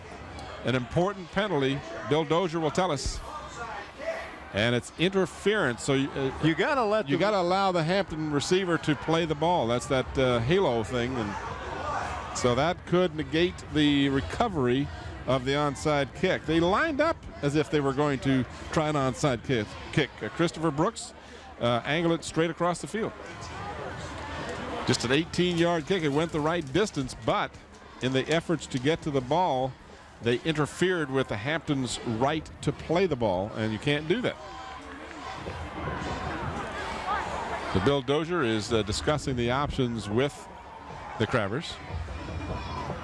an important penalty. Bill Dozier will tell us. And it's interference, so you got to allow the Hampton receiver to play the ball. That's that halo thing, and so that could negate the recovery of the onside kick. They lined up as if they were going to try an onside kick. Christopher Brooks angled it straight across the field. Just an 18-yard kick. It went the right distance, but in the efforts to get to the ball, they interfered with the Hampton's right to play the ball, and you can't do that. So Bill Dozier is discussing the options with the Crabbers.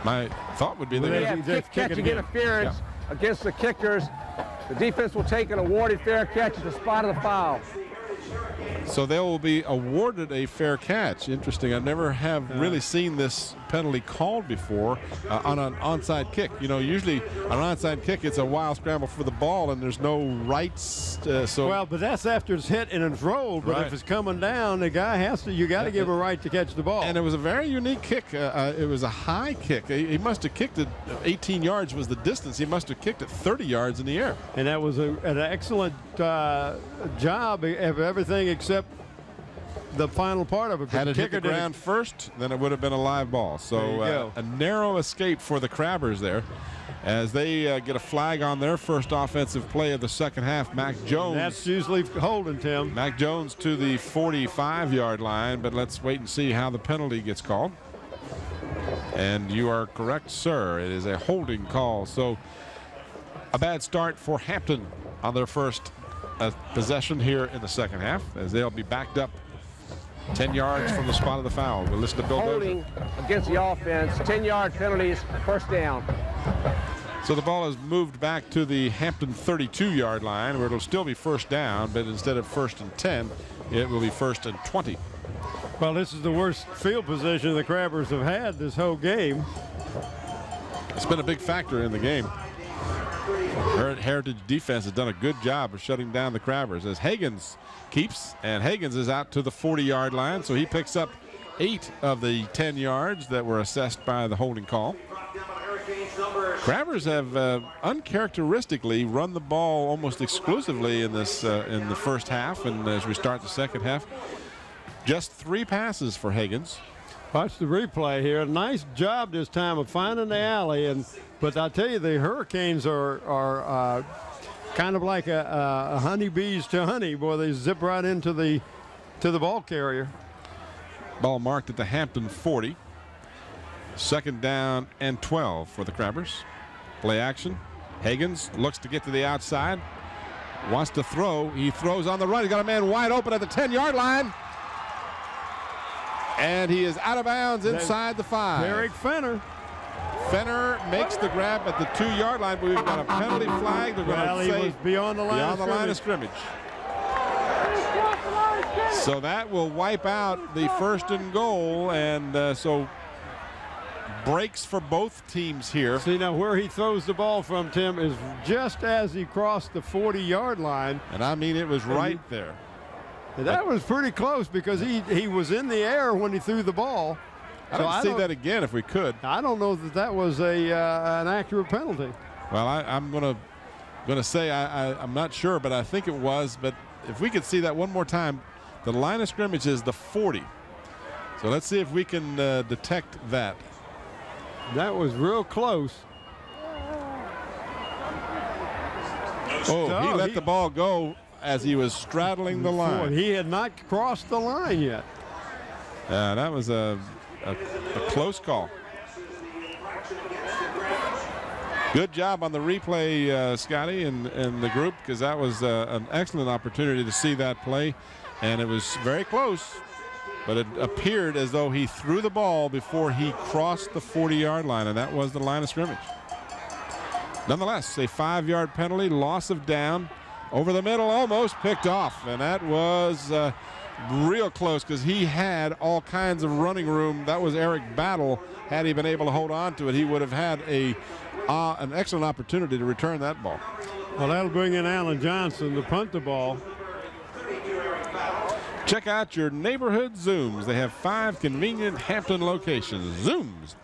My thought would be they have kick-catching interference against the kickers. The defense will take an awarded fair catch at the spot of the foul. So they will be awarded a fair catch. Interesting. I never have really seen this penalty called before on an onside kick. You know, usually on an onside kick, it's a wild scramble for the ball, and there's no rights. Well, but that's after it's hit and it's rolled. But if it's coming down, the guy has to. You got to give a right to catch the ball. And it was a very unique kick. It was a high kick. He must have kicked it. 18 yards was the distance. He must have kicked it 30 yards in the air. And that was an excellent job of everything except the final part of it. Had it hit the ground first, then it would have been a live ball. So a narrow escape for the Crabbers there as they get a flag on their first offensive play of the second half. Mac Jones. That's usually holding, Tim. Mac Jones to the 45-yard line, but let's wait and see how the penalty gets called. And you are correct, sir. It is a holding call. So a bad start for Hampton on their first possession here in the second half, as they'll be backed up 10 yards from the spot of the foul. We'll listen to Bill Holding Dozier. Against the offense, 10-yard penalties, first down. So the ball is moved back to the Hampton 32-yard line, where it'll still be first down, but instead of 1st and 10, it will be 1st and 20. Well, this is the worst field position the Crabbers have had this whole game. It's been a big factor in the game. Heritage defense has done a good job of shutting down the Crabbers as Higgins keeps, and Higgins is out to the 40-yard line, so he picks up 8 of the 10 yards that were assessed by the holding call. Crabbers have uncharacteristically run the ball almost exclusively in this in the first half, and as we start the second half, just 3 passes for Higgins. Watch the replay here. Nice job this time of finding the alley, but I tell you, the Hurricanes are kind of like a honeybees to honey. Boy, they zip right into the ball carrier. Ball marked at the Hampton 40. Second down and 12 for the Crabbers. Play action. Higgins looks to get to the outside. Wants to throw. He throws on the run. He's got a man wide open at the 10-yard line. And he is out of bounds inside the 5. Eric Fenner. Fenner makes the grab at the 2-yard line, but we've got a penalty flag. They're going to say he was beyond the line of scrimmage. So that will wipe out the 1st and goal, and so breaks for both teams here. See, now where he throws the ball from, Tim, is just as he crossed the 40-yard line. And I mean, it was right there. That was pretty close because he was in the air when he threw the ball. I'd see that again if we could. I don't know that was an accurate penalty. Well, I'm gonna say I'm not sure, but I think it was. But if we could see that one more time, the line of scrimmage is the 40. So let's see if we can detect that. That was real close. Oh, he let the ball go as he was straddling the line. He had not crossed the line yet. That was a close call. Good job on the replay, Scotty, and the group, because that was an excellent opportunity to see that play, and it was very close, but it appeared as though he threw the ball before he crossed the 40-yard line, and that was the line of scrimmage. Nonetheless, a 5-yard penalty, loss of down. Over the middle, almost picked off, and that was real close because he had all kinds of running room. That was Eric Battle. Had he been able to hold on to it, he would have had an excellent opportunity to return that ball. Well, that'll bring in Alan Johnson to punt the ball. Check out your neighborhood Zooms. They have 5 convenient Hampton locations. Zooms.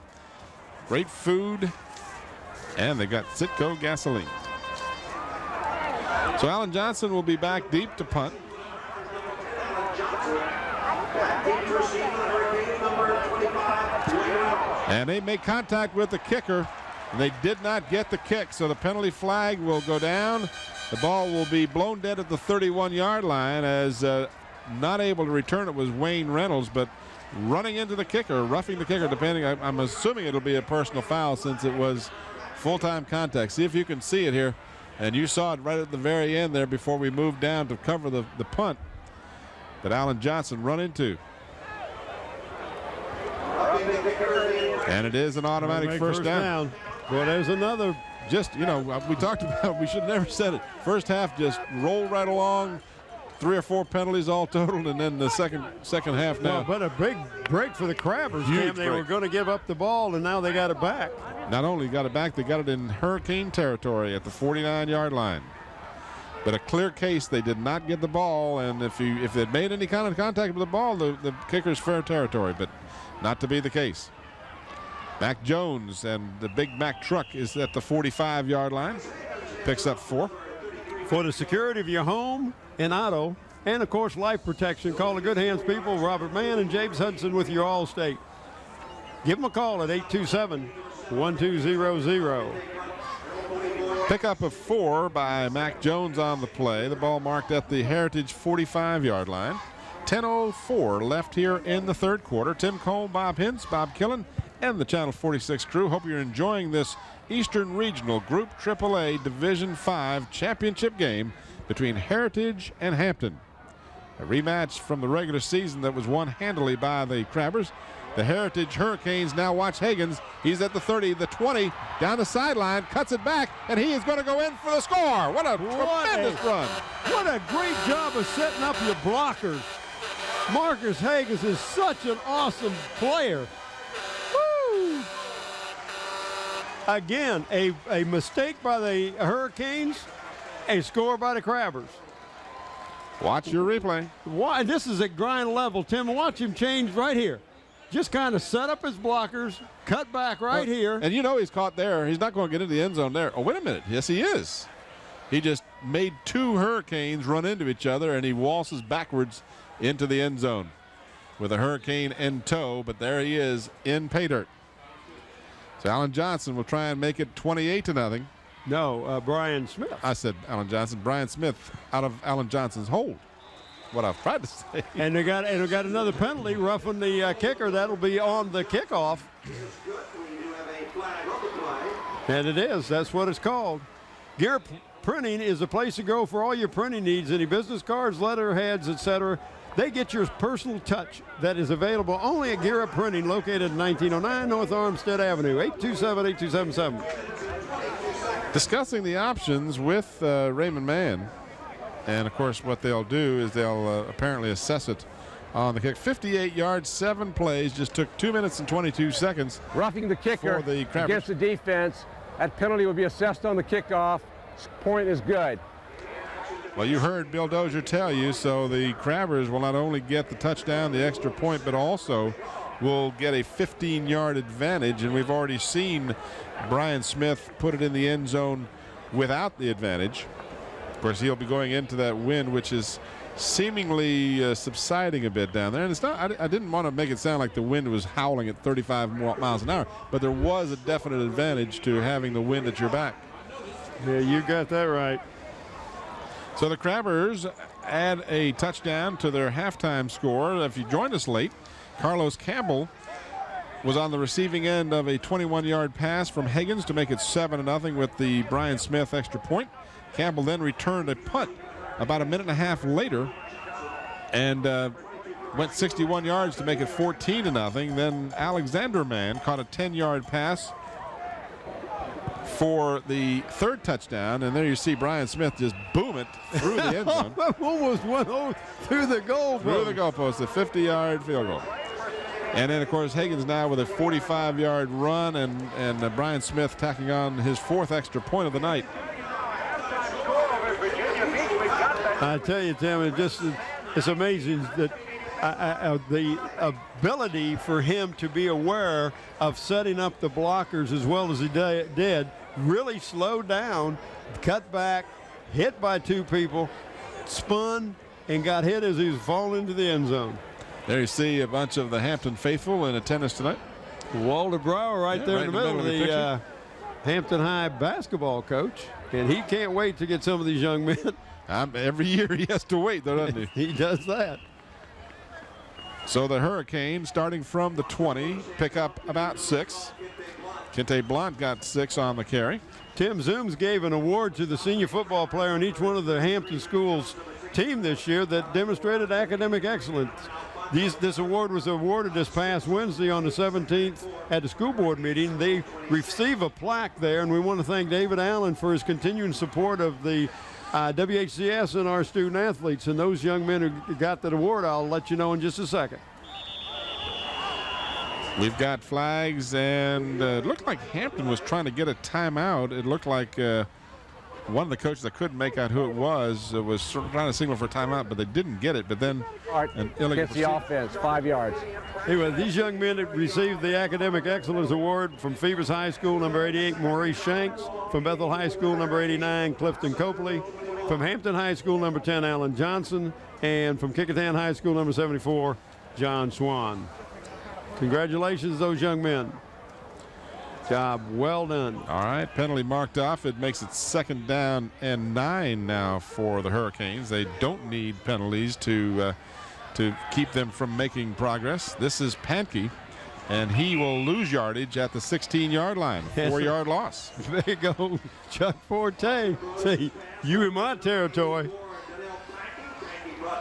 Great food, and they got Citgo gasoline. So Alan Johnson will be back deep to punt. And they make contact with the kicker. They did not get the kick, so the penalty flag will go down. The ball will be blown dead at the 31-yard line, as not able to return it was Wayne Reynolds, but running into the kicker, roughing the kicker, depending. I'm assuming it'll be a personal foul since it was full-time contact. See if you can see it here. And you saw it right at the very end there before we moved down to cover the punt. that Alan Johnson run into. And it is an automatic first down. Well, there's another. Just, you know, we talked about, we should have never said it. First half just rolled right along. 3 or 4 penalties all totaled, and then the second half now. Well, but a big break for the Crabbers. Huge They break. were going to give up the ball, and now they got it back. Not only got it back, they got it in Hurricane territory at the 49-yard line. But a clear case, they did not get the ball, and if they'd made any kind of contact with the ball, the kicker's fair territory, but not to be the case. Mac Jones and the big Mac truck is at the 45-yard line. Picks up 4. For the security of your home and auto, and of course life protection, call the Good Hands people, Robert Mann and James Hudson with your Allstate. Give them a call at 827-1200. Pickup of 4 by Mac Jones on the play. The ball marked at the Heritage 45-yard line. 10:04 left here in the third quarter. Tim Cole, Bob Hintz, Bob Killen, and the Channel 46 crew. Hope you're enjoying this Eastern Regional Group AAA Division 5 championship game between Heritage and Hampton. A rematch from the regular season that was won handily by the Crabbers. The Heritage Hurricanes now watch Higgins. He's at the 30, the 20, down the sideline, cuts it back, and he is going to go in for the score. What a tremendous run. What a great job of setting up your blockers. Marcus Higgins is such an awesome player. Woo! Again, a mistake by the Hurricanes, a score by the Crabbers. Watch your replay. Why? This is at grind level, Tim. Watch him change right here. Just kind of set up his blockers, cut back right here. And you know he's caught there. He's not going to get into the end zone there. Oh, wait a minute. Yes, he is. He just made 2 Hurricanes run into each other, and he waltzes backwards into the end zone with a Hurricane in tow, but there he is in pay dirt. So Alan Johnson will try and make it 28-0. No, Brian Smith. I said Alan Johnson. Brian Smith out of Alan Johnson's hold. What I've tried to say. And they got another penalty, roughing the kicker. That'll be on the kickoff. And it is. That's what it's called. Gear Printing is a place to go for all your printing needs. Any business cards, letterheads, etc. They get your personal touch that is available only at Gear Up Printing, located at 1909 North Armstead Avenue, 827-8277. Discussing the options with Raymond Mann. And, of course, what they'll do is they'll apparently assess it on the kick. 58 yards, 7 plays, just took 2 minutes and 22 seconds. Roughing the kicker for the Crabbers. Against the defense. That penalty will be assessed on the kickoff. Point is good. Well, you heard Bill Dozier tell you, so the Crabbers will not only get the touchdown, the extra point, but also will get a 15-yard advantage. And we've already seen Brian Smith put it in the end zone without the advantage. Of course, he'll be going into that wind, which is seemingly subsiding a bit down there. And it's not, I didn't want to make it sound like the wind was howling at 35 miles an hour, but there was a definite advantage to having the wind at your back. Yeah, you got that right. So the Crabbers add a touchdown to their halftime score. If you joined us late, Carlos Campbell was on the receiving end of a 21-yard pass from Higgins to make it 7-0 with the Brian Smith extra point. Campbell then returned a punt about a minute and a half later and went 61 yards to make it 14-0. Then Alexander Mann caught a 10-yard pass for the third touchdown, and there you see Brian Smith just boom it through the end zone. Almost went through the goalpost. Through the goalpost, a 50-yard field goal. And then, of course, Higgins now with a 45-yard run, and Brian Smith tacking on his 4th extra point of the night. I tell you, Tim, it's amazing that the ability for him to be aware of setting up the blockers as well as he did really slowed down, cut back, hit by 2 people, spun, and got hit as he was falling into the end zone. There you see a bunch of the Hampton faithful in attendance tonight. Walter Brower right there right in the middle, the Hampton High basketball coach, and he can't wait to get some of these young men. Every year he has to wait, though, doesn't he? He does that. So the Hurricanes, starting from the 20, pick up about 6. Kente Blount got 6 on the carry. Tim Zooms gave an award to the senior football player in each one of the Hampton schools team this year that demonstrated academic excellence. This award was awarded this past Wednesday on the 17th at the school board meeting. They receive a plaque there, and we want to thank David Allen for his continuing support of the WHCS and our student athletes. And those young men who got that award, I'll let you know in just a second. We've got flags, and it looked like Hampton was trying to get a timeout. It looked like one of the coaches that couldn't make out who it was sort of trying to signal for a timeout, but they didn't get it. But then Against the offense, 5 yards. Anyway, these young men have received the Academic Excellence Award from Phoebus High School, number 88, Maurice Shanks. From Bethel High School, number 89, Clifton Copley. From Hampton High School, number 10, Alan Johnson. And from Kickingham High School, number 74, John Swan. Congratulations, those young men. Job well done. All right, penalty marked off. It makes it 2nd down and 9 now for the Hurricanes. They don't need penalties to keep them from making progress. This is Pankey, and he will lose yardage at the 16-yard line. 4-yard loss. There you go, Chuck Forte. Say, you in my territory.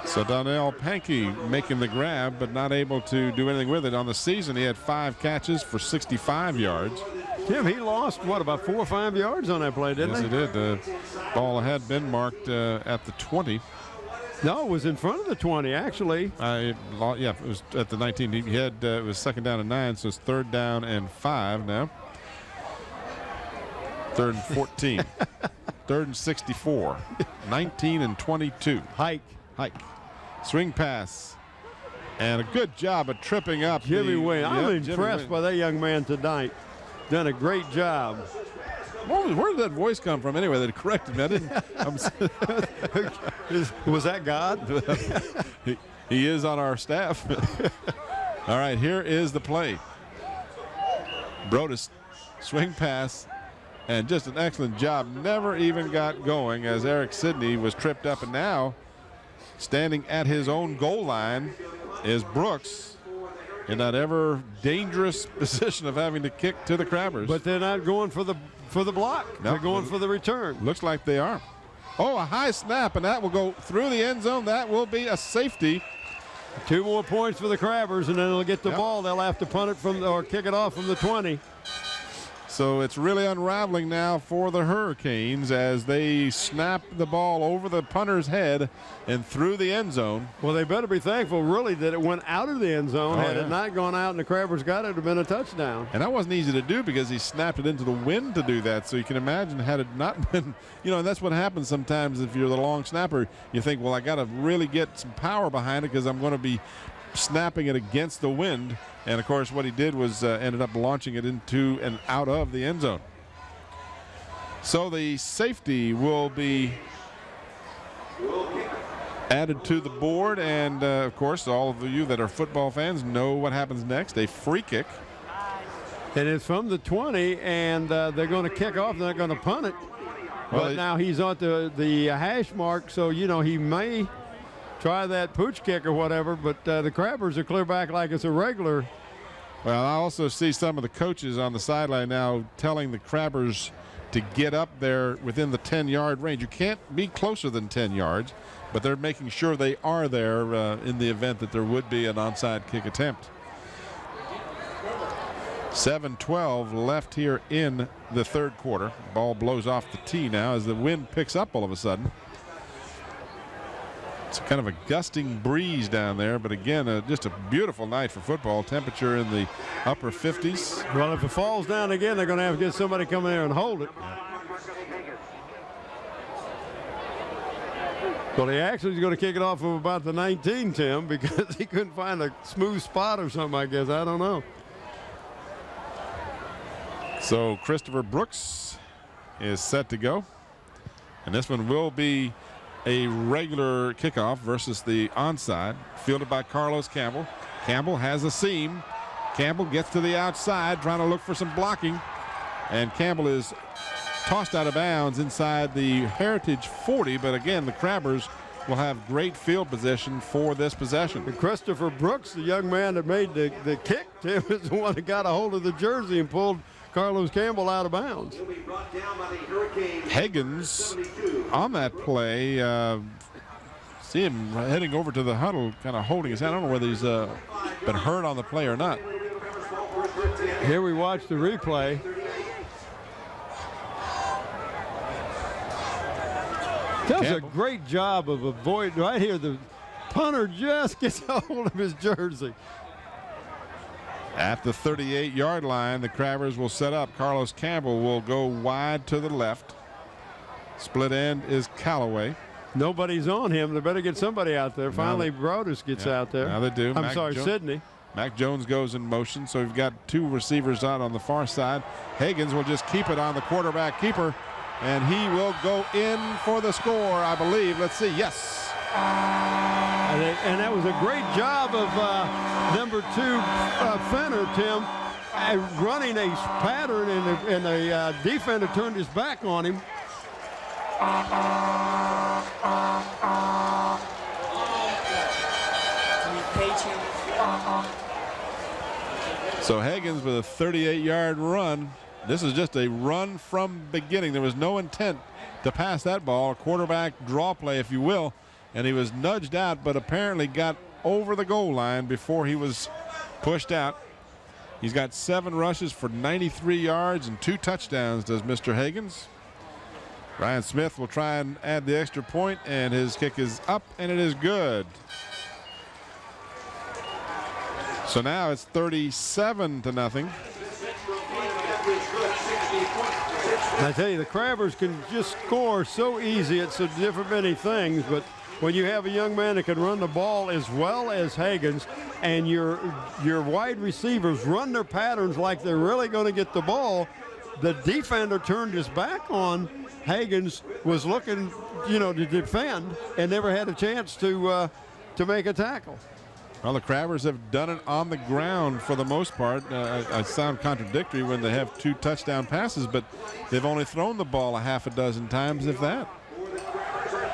So Donnell Pankey making the grab, but not able to do anything with it. On the season, he had 5 catches for 65 yards. Tim, he lost, what, about 4 or 5 yards on that play, didn't he? Yes, he did. The ball had been marked at the 20. No, it was in front of the 20, actually. Yeah, it was at the 19. He had it was 2nd down and 9, so it's 3rd down and 5 now. 3rd and 14. 3rd and 64. 19 and 22. Hike. Swing pass. And a good job of tripping up Jimmy Wayne. I'm impressed by that young man tonight. Done a great job. Where did that voice come from anyway that corrected me? I didn't. Was that God? he is on our staff. All right, here is the play. Brodus swing pass, and just an excellent job. Never even got going as Eric Sidney was tripped up, and now standing at his own goal line is Brooks in that ever dangerous position of having to kick to the Crabbers. But they're not going for the block. No, they're going for the return. Looks like they are. Oh, a high snap, and that will go through the end zone. That will be a safety. 2 more points for the Crabbers, and then they'll get the ball. They'll have to punt it or kick it off from the 20. So it's really unraveling now for the Hurricanes as they snap the ball over the punter's head and through the end zone. Well, they better be thankful, really, that it went out of the end zone. Had it not gone out and the Crabbers got it, it would have been a touchdown. And that wasn't easy to do because he snapped it into the wind to do that. So you can imagine had it not been, and that's what happens sometimes if you're the long snapper. You think, well, I got to really get some power behind it because I'm going to be snapping it against the wind. And of course what he did was ended up launching it into and out of the end zone. So the safety will be added to the board, and of course all of you that are football fans know what happens next. A free kick. And it's from the 20, and they're going to kick off. They're not going to punt it. Well, but now he's on the hash mark, so he may try that pooch kick or whatever, but the Crabbers are clear back like it's a regular. Well, I also see some of the coaches on the sideline now telling the Crabbers to get up there within the 10-yard range. You can't be closer than 10 yards, but they're making sure they are there in the event that there would be an onside kick attempt. 7:12 left here in the 3rd quarter. Ball blows off the tee now as the wind picks up all of a sudden. It's kind of a gusting breeze down there, but again, just a beautiful night for football. Temperature in the upper 50s. Well, if it falls down again, they're going to have to get somebody come in there and hold it. Well, he actually is going to kick it off of about the 19, Tim, because he couldn't find a smooth spot or something, I guess. I don't know. So Christopher Brooks is set to go. And this one will be a regular kickoff versus the onside, fielded by Carlos Campbell. Campbell has a seam. Campbell gets to the outside trying to look for some blocking, and Campbell is tossed out of bounds inside the Heritage 40, but again the Crabbers will have great field position for this possession. And Christopher Brooks, the young man that made the kick, Tim, is the one that got a hold of the jersey and pulled Carlos Campbell out of bounds. Higgins on that play See him heading over to the huddle, kind of holding his hand. I don't know whether he's been hurt on the play or not. Here we watch the replay. Does a great job of avoiding. Right here, the punter just gets a hold of his jersey. At the 38-yard line, the Crabbers will set up. Carlos Campbell will go wide to the left. Split end is Callaway. Nobody's on him. They better get somebody out there. Finally, Brodus gets out there. Now they do. I'm Sidney. Mac Jones goes in motion, so we've got 2 receivers out on the far side. Higgins will just keep it on the quarterback keeper, and he will go in for the score, I believe. Let's see. Yes. And that was a great job of number 2 Fenner, Tim, running a pattern, and the defender turned his back on him. So Higgins with a 38-yard run. This is just a run from beginning. There was no intent to pass that ball, a quarterback draw play, if you will, and he was nudged out, but apparently got over the goal line before he was pushed out. He's got 7 rushes for 93 yards and 2 touchdowns, does Mr. Higgins. Ryan Smith will try and add the extra point, and his kick is up, and it is good. So now it's 37-0. I tell you, the Crabbers can just score so easy at so different many things, but when you have a young man that can run the ball as well as Higgins, and your wide receivers run their patterns like they're really going to get the ball, the defender turned his back on Higgins, was looking, to defend, and never had a chance to make a tackle. Well, the Crabbers have done it on the ground for the most part. I sound contradictory when they have 2 touchdown passes, but they've only thrown the ball a half a dozen times, if that.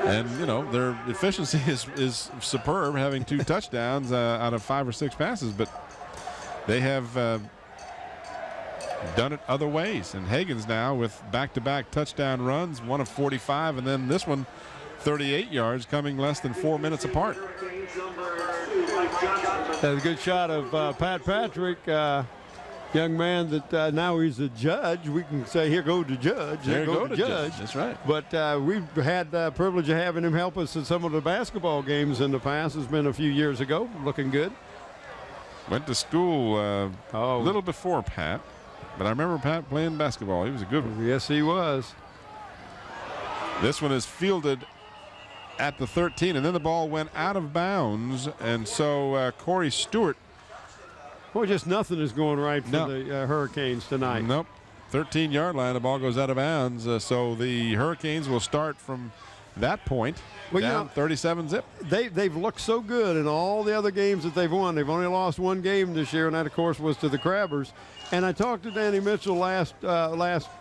And, their efficiency is superb, having 2 touchdowns out of 5 or 6 passes, but they have done it other ways. And Higgins now with back-to-back touchdown runs, one of 45, and then this one 38 yards, coming less than 4 minutes apart. That's a good shot of Pat Patrick, young man that now he's a judge. We can say, here go the judge. There go the judge. That's right. But we've had the privilege of having him help us in some of the basketball games in the past. It's been a few years ago. Looking good. Went to school a little before Pat, but I remember Pat playing basketball. He was a good one. Yes, he was. This one is fielded at the 13, and then the ball went out of bounds, and so Corey Stewart. Well, just nothing is going right for the Hurricanes tonight. Nope. 13-yard line, the ball goes out of bounds, so the Hurricanes will start from that point down 37-zip. They've looked so good in all the other games that they've won. They've only lost 1 game this year, and that, of course, was to the Crabbers. And I talked to Danny Mitchell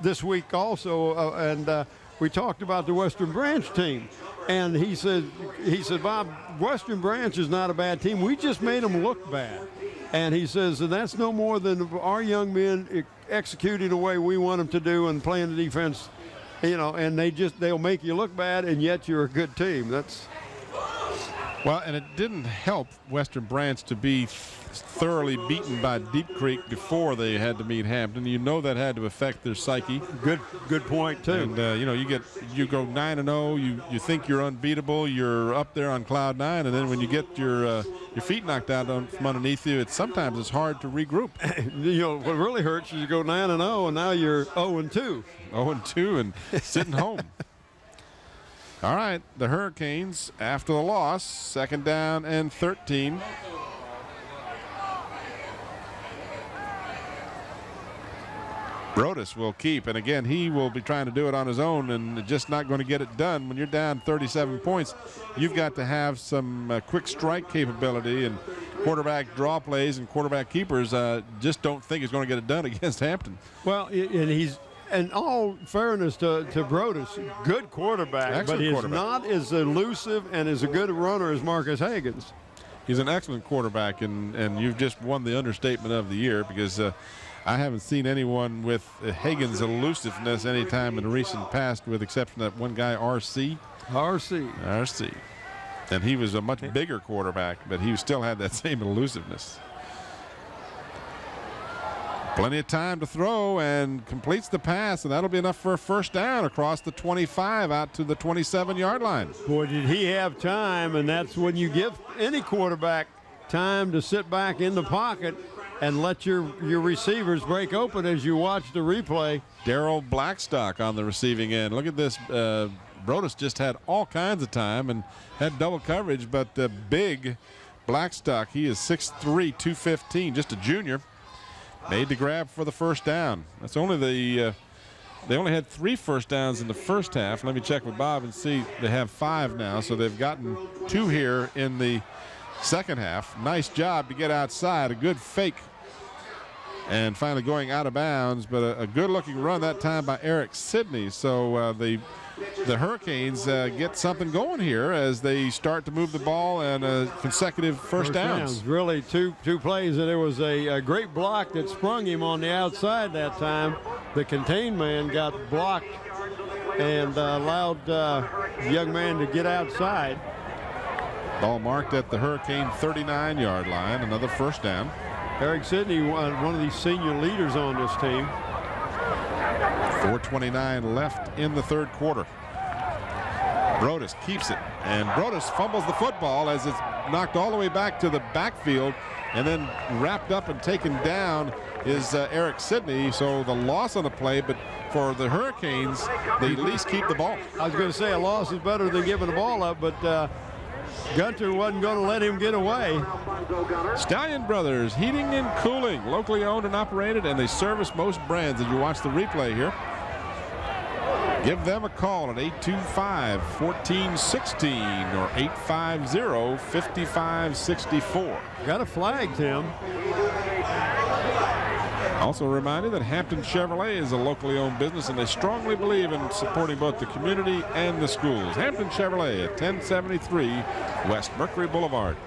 this week also, and we talked about the Western Branch team. And he said, Bob, Western Branch is not a bad team. We just made them look bad. And he says, and that's no more than our young men executing the way we want them to do and playing the defense, and they'll make you look bad, and yet you're a good team. Well, and it didn't help Western Branch to be thoroughly beaten by Deep Creek before they had to meet Hampton. That had to affect their psyche. Good point too. And you go 9-0. You think you're unbeatable. You're up there on cloud 9, and then when you get your feet knocked out from underneath you, sometimes it's hard to regroup. What really hurts is you go 9-0, and now you're 0-2. 0-2 and sitting home. All right, the Hurricanes, after the loss, 2nd down and 13. Brodus will keep, and again, he will be trying to do it on his own and just not going to get it done. When you're down 37 points, you've got to have some quick strike capability, and quarterback draw plays and quarterback keepers just don't think he's going to get it done against Hampton. Well, and he's, in all fairness to Brodus, good quarterback, excellent but he's quarterback. Not as elusive and as a good runner as Marcus Higgins. He's an excellent quarterback, and you've just won the understatement of the year, because I haven't seen anyone with Higgins' elusiveness anytime in the recent past, with the exception of that one guy, RC. And he was a much bigger quarterback, but he still had that same elusiveness. Plenty of time to throw, and completes the pass, and that'll be enough for a first down across the 25 out to the 27-yard line. Boy, did he have time, and that's when you give any quarterback time to sit back in the pocket and let your receivers break open as you watch the replay. Darrell Blackstock on the receiving end. Look at this. Brodus just had all kinds of time and had double coverage, but the big Blackstock, he is 6'3", 215, just a junior. Made the grab for the first down. That's only they only had 3 first downs in the first half. Let me check with Bob and see. They have 5 now, so they've gotten 2 here in the second half. Nice job to get outside. A good fake. And finally going out of bounds, but a good-looking run that time by Eric Sidney. So the Hurricanes get something going here as they start to move the ball and consecutive first downs. Really, two plays, and there was a great block that sprung him on the outside that time. The contained man got blocked and allowed the young man to get outside. Ball marked at the Hurricane 39-yard line, another first down. Eric Sidney, one of these senior leaders on this team. 4:29 left in the third quarter. Brodus keeps it, and Brodus fumbles the football as it's knocked all the way back to the backfield, and then wrapped up and taken down is Eric Sidney. So the loss on the play, but for the Hurricanes, they at least keep the ball. I was going to say a loss is better than giving the ball up, but Gunter wasn't going to let him get away. Stallion Brothers Heating and Cooling, locally owned and operated, and they service most brands. As you watch the replay here, give them a call at 825-1416 or 850-5564. Got a flag, Tim. Also a reminder that Hampton Chevrolet is a locally owned business, and they strongly believe in supporting both the community and the schools. Hampton Chevrolet at 1073 West Mercury Boulevard.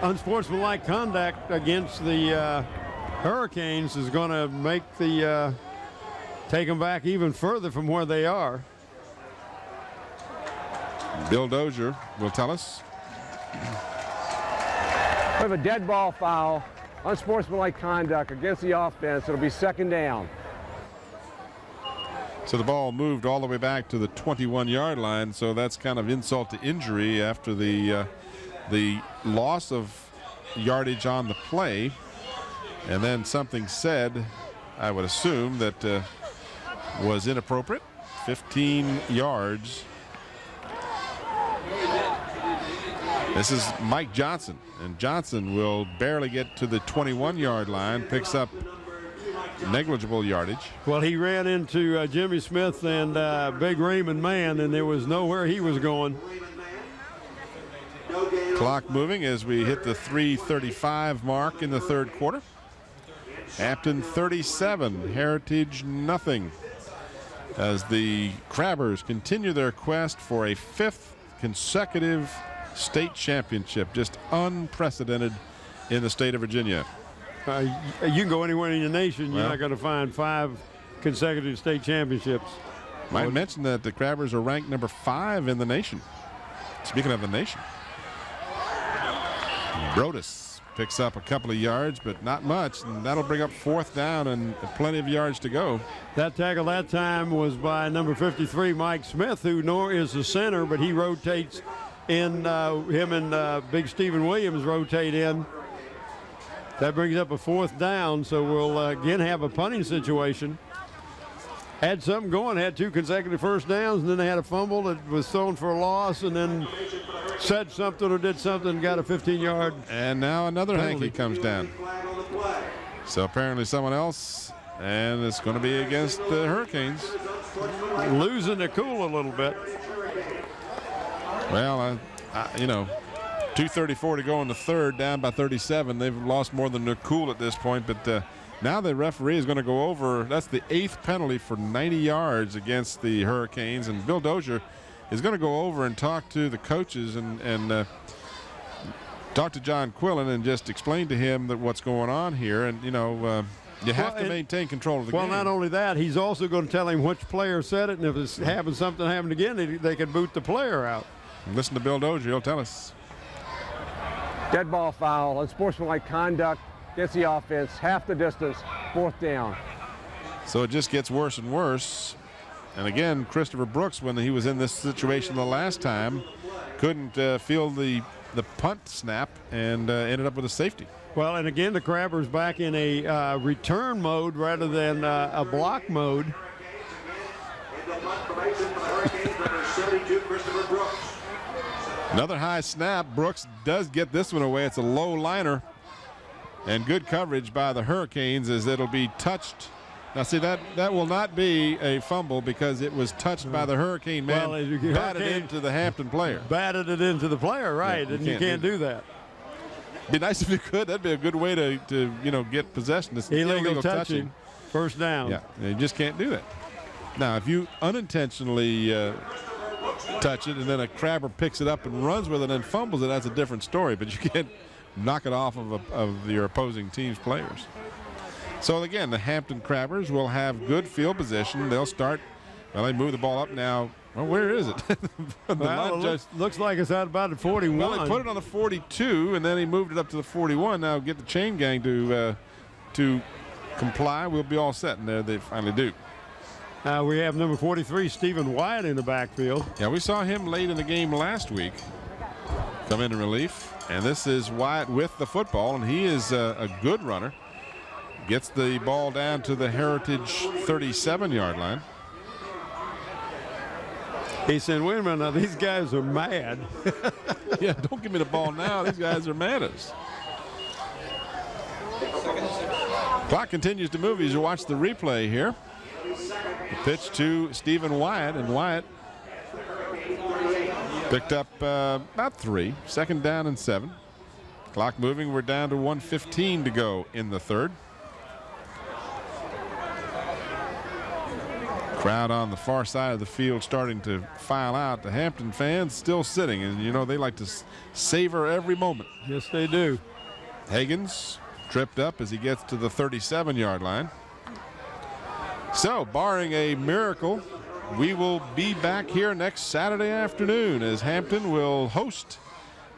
Unsportsmanlike conduct against the Hurricanes is going to make the take them back even further from where they are. Bill Dozier will tell us. We have a dead ball foul, unsportsmanlike conduct against the offense. It'll be second down. So the ball moved all the way back to the 21-yard line, so that's kind of insult to injury after the loss of yardage on the play, and then something said, I would assume, that was inappropriate. 15 yards. This is Mike Johnson, and Johnson will barely get to the 21-yard line, picks up negligible yardage. Well, he ran into Jimmy Smith and Big Raymond Mann, and there was nowhere he was going. Clock moving as we hit the 3:35 mark in the third quarter. Hampton 37, Heritage nothing, as the Crabbers continue their quest for a 5th consecutive state championship, just unprecedented in the state of Virginia. You can go anywhere in the nation, you're not going to find 5 consecutive state championships. Might mention that the Crabbers are ranked number 5 in the nation. Speaking of the nation. Brodus picks up a couple of yards, but not much, and that'll bring up 4th down and plenty of yards to go. That tackle that time was by number 53, Mike Smith, who is the center, but he rotates in. Him and Big Stephen Williams rotate in. That brings up a 4th down, so we'll again have a punting situation. Had something going, had 2 consecutive first downs, and then they had a fumble that was thrown for a loss, and then said something or did something and got a 15-yard. And now another penalty. hanky comes down. So apparently someone else, and it's going to be against the Hurricanes. Losing the cool a little bit. Well, you know, 2:34 to go in the third, down by 37. They've lost more than their cool at this point, but now the referee is going to go over. That's the 8th penalty for 90 yards against the Hurricanes, and Bill Dozier is going to go over and talk to the coaches and talk to John Quillen and just explain to him that what's going on here. And, you know, you have to maintain control of the game. Well, not only that, he's also going to tell him which player said it, and if it's something happened again, they can boot the player out. Listen to Bill Dozier, he'll tell us. Dead ball foul, unsportsmanlike conduct against the offense, half the distance, 4th down. So it just gets worse and worse. And again, Christopher Brooks, when he was in this situation the last time, couldn't feel the punt snap and ended up with a safety. Well, and again, the Crabbers back in a return mode rather than a block mode. Another high snap. Brooks does get this one away. It's a low liner. And good coverage by the Hurricanes as it'll be touched. Now, see, that will not be a fumble because it was touched by the Hurricane man, batted into the Hampton player. Batted it into the player, right, yeah, and you can't do that. Be nice if you could. That'd be a good way to get possession. It's illegal touching. First down. Yeah, you just can't do that. Now, if you unintentionally touch it and then a Crabber picks it up and runs with it and fumbles it, that's a different story. But you can't knock it off of your opposing team's players. So again, the Hampton Crabbers will have good field position. They'll start. Well, they move the ball up now. Well, where is it? Looks like it's out about at 41. Well, they put it on the 42, and then he moved it up to the 41. Now get the chain gang to comply. We'll be all set, and there they finally do. We have number 43, Stephen Wyatt, in the backfield. Yeah, we saw him late in the game last week come into relief. And this is Wyatt with the football, and he is a good runner. Gets the ball down to the Heritage 37-yard line. He said, wait a minute, now these guys are mad. Yeah, don't give me the ball now. These guys are mad at us. Clock continues to move as you watch the replay here. The pitch to Stephen Wyatt, and Wyatt picked up about 3. 2nd down and 7. Clock moving. We're down to 1:15 to go in the 3rd. Crowd on the far side of the field starting to file out. The Hampton fans still sitting, and you know they like to savor every moment. Yes, they do. Higgins tripped up as he gets to the 37-yard line. So, barring a miracle, we will be back here next Saturday afternoon as Hampton will host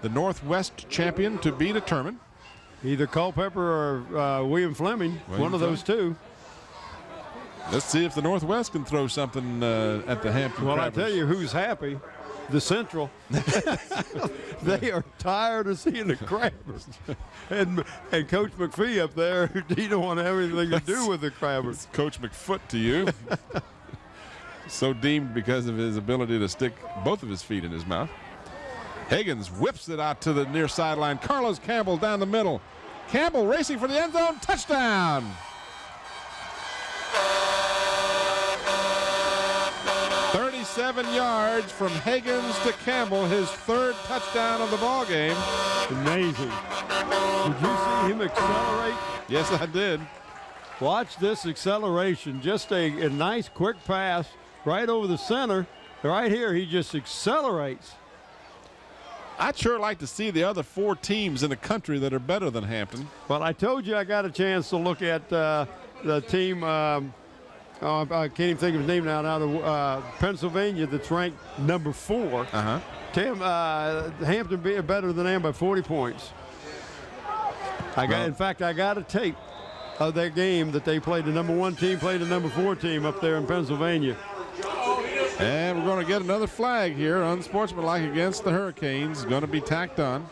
the Northwest champion to be determined. Either Culpepper or William Fleming, one of those two. Let's see if the Northwest can throw something at the Hampton Well, Crabbers. I tell you who's happy. The Central. They are tired of seeing the Crabbers. And Coach McPhee up there, he don't want to have anything to do with the Crabbers. Coach McFoot to you. So deemed because of his ability to stick both of his feet in his mouth. Higgins whips it out to the near sideline. Carlos Campbell down the middle. Campbell racing for the end zone. Touchdown. 37 yards from Higgins to Campbell, his 3rd touchdown of the ball game. Amazing. Did you see him accelerate? Yes, I did. Watch this acceleration. Just a nice quick pass right over the center. Right here, he just accelerates. I'd sure like to see the other 4 teams in the country that are better than Hampton. Well, I told you I got a chance to look at the team. I can't even think of his name now. Out of Pennsylvania, that's ranked number 4. Hampton being better than them by 40 points. In fact, I got a tape of their game that they played. The number 1 team played the number 4 team up there in Pennsylvania. And we're going to get another flag here, unsportsmanlike against the Hurricanes, going to be tacked on.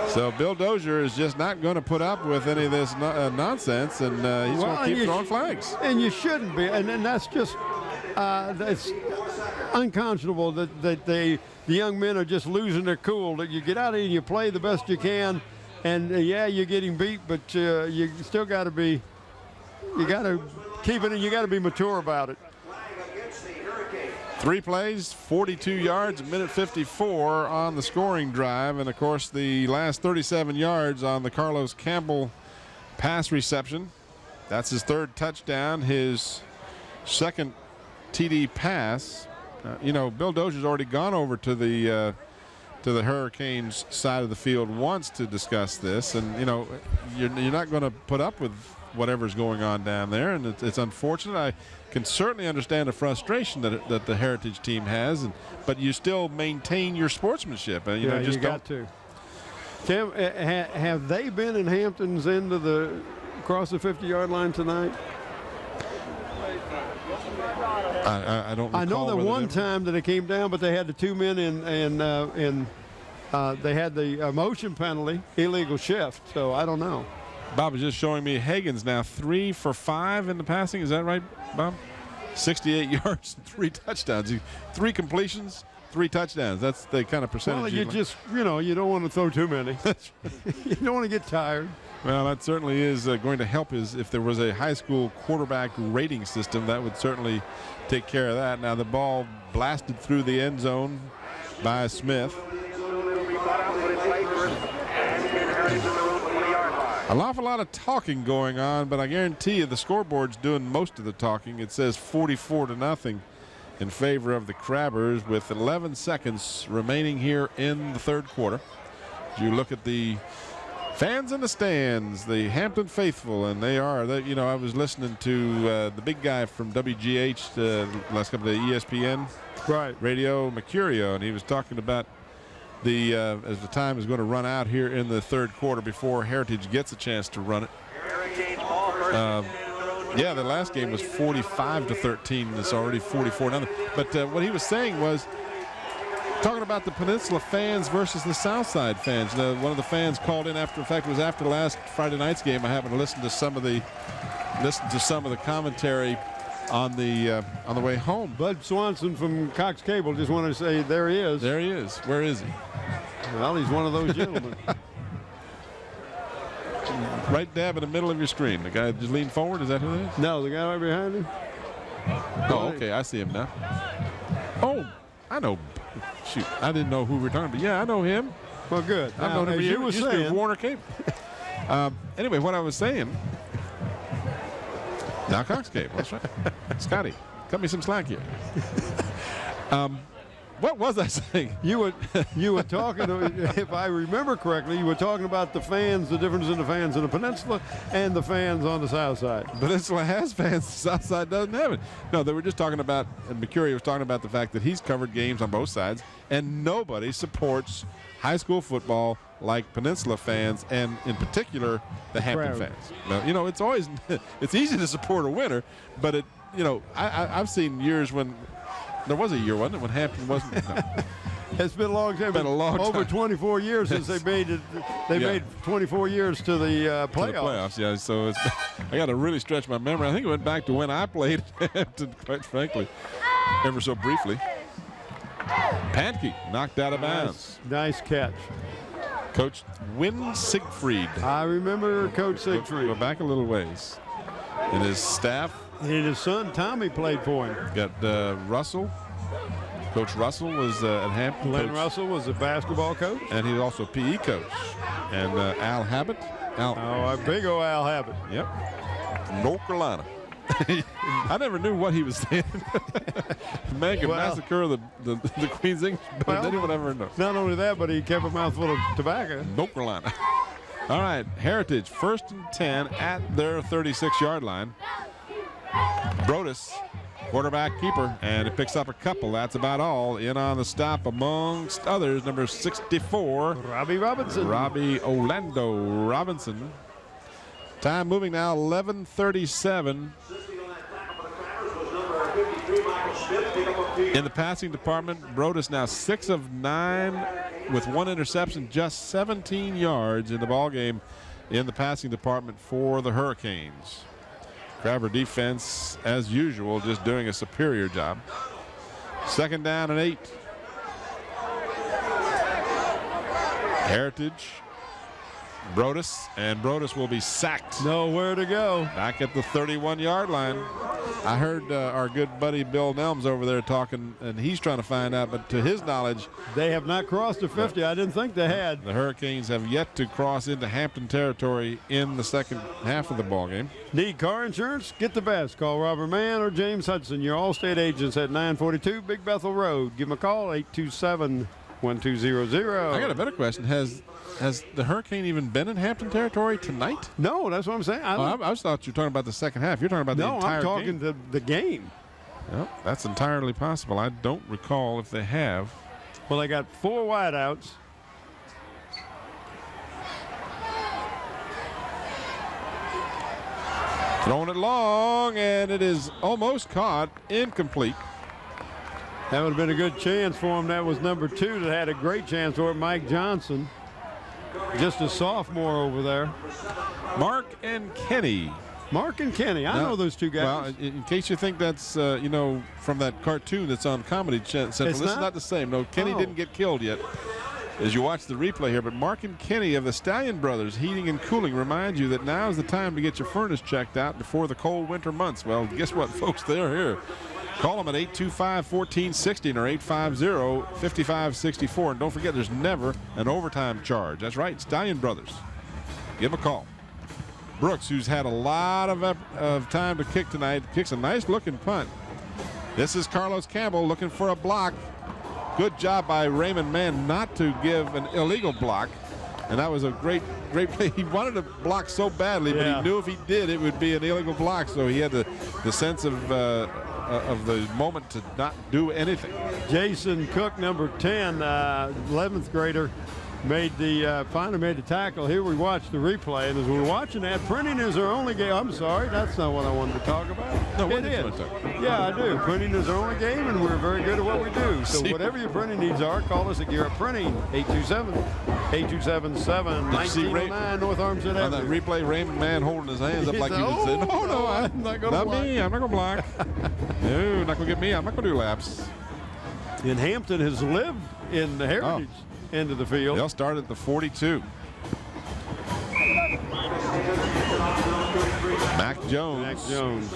So Bill Dozier is just not going to put up with any of this nonsense, and he's going to keep throwing flags. And you shouldn't be. And that's just it's unconscionable that the young men are just losing their cool. That you get out and you play the best you can, and yeah, you're getting beat, but you still got to be. You got to keep it, and you got to be mature about it. 3 plays, 42 yards, a minute 54 on the scoring drive. And, of course, the last 37 yards on the Carlos Campbell pass reception. That's his 3rd touchdown, his 2nd TD pass. Bill Dozier's already gone over to the Hurricanes side of the field once to discuss this. And, you're not going to put up with whatever's going on down there, and it's unfortunate. I can certainly understand the frustration that the Heritage team has, but you still maintain your sportsmanship. You know, just you got to. Tim, have they been in Hampton's end of the across the 50-yard line tonight? I don't recall. I know that one time that it came down, but they had the 2 men and they had the motion penalty, illegal shift. So I don't know. Bob is just showing me Hagens now 3 for 5 in the passing. Is that right, Bob? 68 yards and 3 touchdowns. 3 completions, 3 touchdowns. That's the kind of percentage. Well, you don't want to throw too many. You don't want to get tired. Well, that certainly is going to help. If there was a high school quarterback rating system, that would certainly take care of that. Now the ball blasted through the end zone by Smith. An awful lot of talking going on, but I guarantee you the scoreboard's doing most of the talking. It says 44-0 in favor of the Crabbers with 11 seconds remaining here in the third quarter. As you look at the fans in the stands, the Hampton faithful, and they are. I was listening to the big guy from WGH last couple of ESPN radio, Mercurio, and he was talking about as the time is going to run out here in the third quarter before Heritage gets a chance to run it. The last game was 45-13. It's already 44-0. But what he was saying was talking about the Peninsula fans versus the Southside fans. One of the fans called in after last Friday night's game. I happened to listen to some of the commentary on the way home. Bud Swanson from Cox Cable just wanted to say there he is. There he is. Where is he? Well, he's one of those gentlemen. Right dab in the middle of your screen. The guy just leaned forward. Is that who it is? No, the guy right behind him. Oh, okay. I see him now. Oh, I know. Shoot, I didn't know who we were talking about. Yeah, I know him. Well, good. I've known him. You were saying Warner Cable. Anyway, what I was saying. Now Cox Cable. That's right. Scotty, cut me some slack here. What was I saying? You were talking, if I remember correctly, you were talking about the fans, the difference in the fans in the Peninsula and the fans on the South Side. Peninsula has fans, the South Side doesn't have it. No, they were just talking about, and Mercurio was talking about the fact that he's covered games on both sides, and nobody supports high school football like Peninsula fans, and in particular, the Hampton fans. Now, it's always, it's easy to support a winner, but I've seen years when, there was a year, wasn't it, when Hampton wasn't? No. It's been a long time. It's been a long time. Over 24 years since they made it. They made 24 years to the playoffs. To the playoffs, yeah. So I got to really stretch my memory. I think it went back to when I played Hampton, quite frankly, ever so briefly. Pankey knocked out of bounds. Nice catch. Coach Win Siegfried. I remember Coach Siegfried. Go back a little ways. And his staff. And his son Tommy played for him. Got Russell. Coach Russell was at Hampton. Glenn Russell was a basketball coach. And he was also a PE coach. And Al Habit. Big old Al Habit. Yep. North Carolina. I never knew what he was saying. Man could massacre the Queen's English, but anyone ever know. Not only that, but he kept a mouthful of tobacco. North Carolina. All right, Heritage, 1st and 10 at their 36-yard line. Brodus, quarterback keeper, and it picks up a couple. That's about all. In on the stop, amongst others, number 64. Robbie Robinson. Robbie Orlando Robinson. Time moving now, 11:37. In the passing department, Brodus now 6 of 9 with 1 interception, just 17 yards in the ballgame in the passing department for the Hurricanes. Crabber defense, as usual, just doing a superior job. 2nd down and 8. Heritage. Brodus, and Brodus will be sacked. Nowhere to go. Back at the 31-yard line. I heard our good buddy Bill Nelms over there talking, and he's trying to find out, but to his knowledge, they have not crossed the 50. I didn't think they had. The Hurricanes have yet to cross into Hampton territory in the second half of the ballgame. Need car insurance? Get the best. Call Robert Mann or James Hudson, your Allstate agents at 942 Big Bethel Road. Give them a call, 1200. I got a better question. Has the Hurricane even been in Hampton territory tonight? No, that's what I'm saying. I just thought you were talking about the second half. You're talking about the entire game. No, I'm talking the game. Well, that's entirely possible. I don't recall if they have. Well, they got 4 wideouts. Throwing it long, and it is almost caught. Incomplete. That would have been a good chance for him. That was number 2 that had a great chance for it, Mike Johnson. Just a sophomore over there. Mark and Kenny. Mark and Kenny. I know those two guys. Well, in case you think that's, from that cartoon that's on Comedy Central, this is not the same. No, Kenny didn't get killed yet as you watch the replay here. But Mark and Kenny of the Stallion Brothers Heating and Cooling remind you that now is the time to get your furnace checked out before the cold winter months. Well, guess what, folks? They're here. Call them at 825-1460 or 850-5564. And don't forget, there's never an overtime charge. That's right, Stallion Brothers. Give them a call. Brooks, who's had a lot of time to kick tonight, kicks a nice-looking punt. This is Carlos Campbell looking for a block. Good job by Raymond Mann not to give an illegal block. And that was a great play. He wanted to block so badly, but he knew if he did, it would be an illegal block. So he had the sense of the moment to not do anything. Jason Cook, number 10, 11th grader, finally made the tackle. Here we watch the replay, and as we're watching that, printing is our only game. I'm sorry, that's not what I wanted to talk about. No, it is. Yeah, I do. Printing is our only game, and we're very good at what we do. So whatever your printing needs are, call us at Gear Up Printing, 827-8277-1909, North Armstead Avenue. On that replay, Raymond Mann holding his hands up like he just said, no, I'm not going to block. Not me, I'm not going to block. No, not going to get me. I'm not going to do laps. And Hampton has lived in the Heritage end of the field. They'll start at the 42. Mac Jones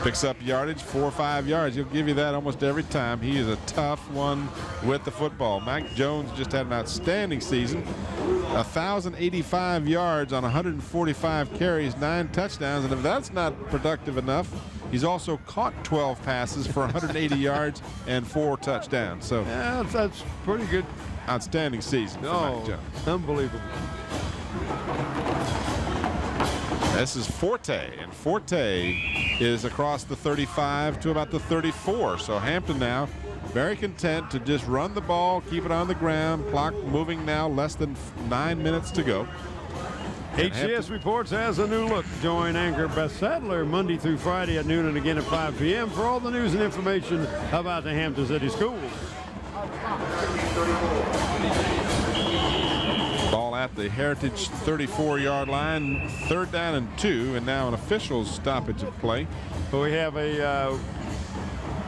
picks up yardage, 4 or 5 yards. He'll give you that almost every time. He is a tough one with the football. Mac Jones just had an outstanding season. 1,085 yards on 145 carries, 9 touchdowns. And if that's not productive enough, he's also caught 12 passes for 180 yards and 4 touchdowns. So yeah, that's pretty good. Outstanding season for Mac Jones. Unbelievable. This is Forte, and Forte is across the 35 to about the 34. So Hampton now very content to just run the ball, keep it on the ground. Clock moving now, less than 9 minutes to go. HCS Reports has a new look. Join anchor Beth Sadler Monday through Friday at noon and again at 5 p.m. for all the news and information about the Hampton City Schools. Ball at the Heritage 34-yard line, 3rd down and 2, and now an official stoppage of play. But we have a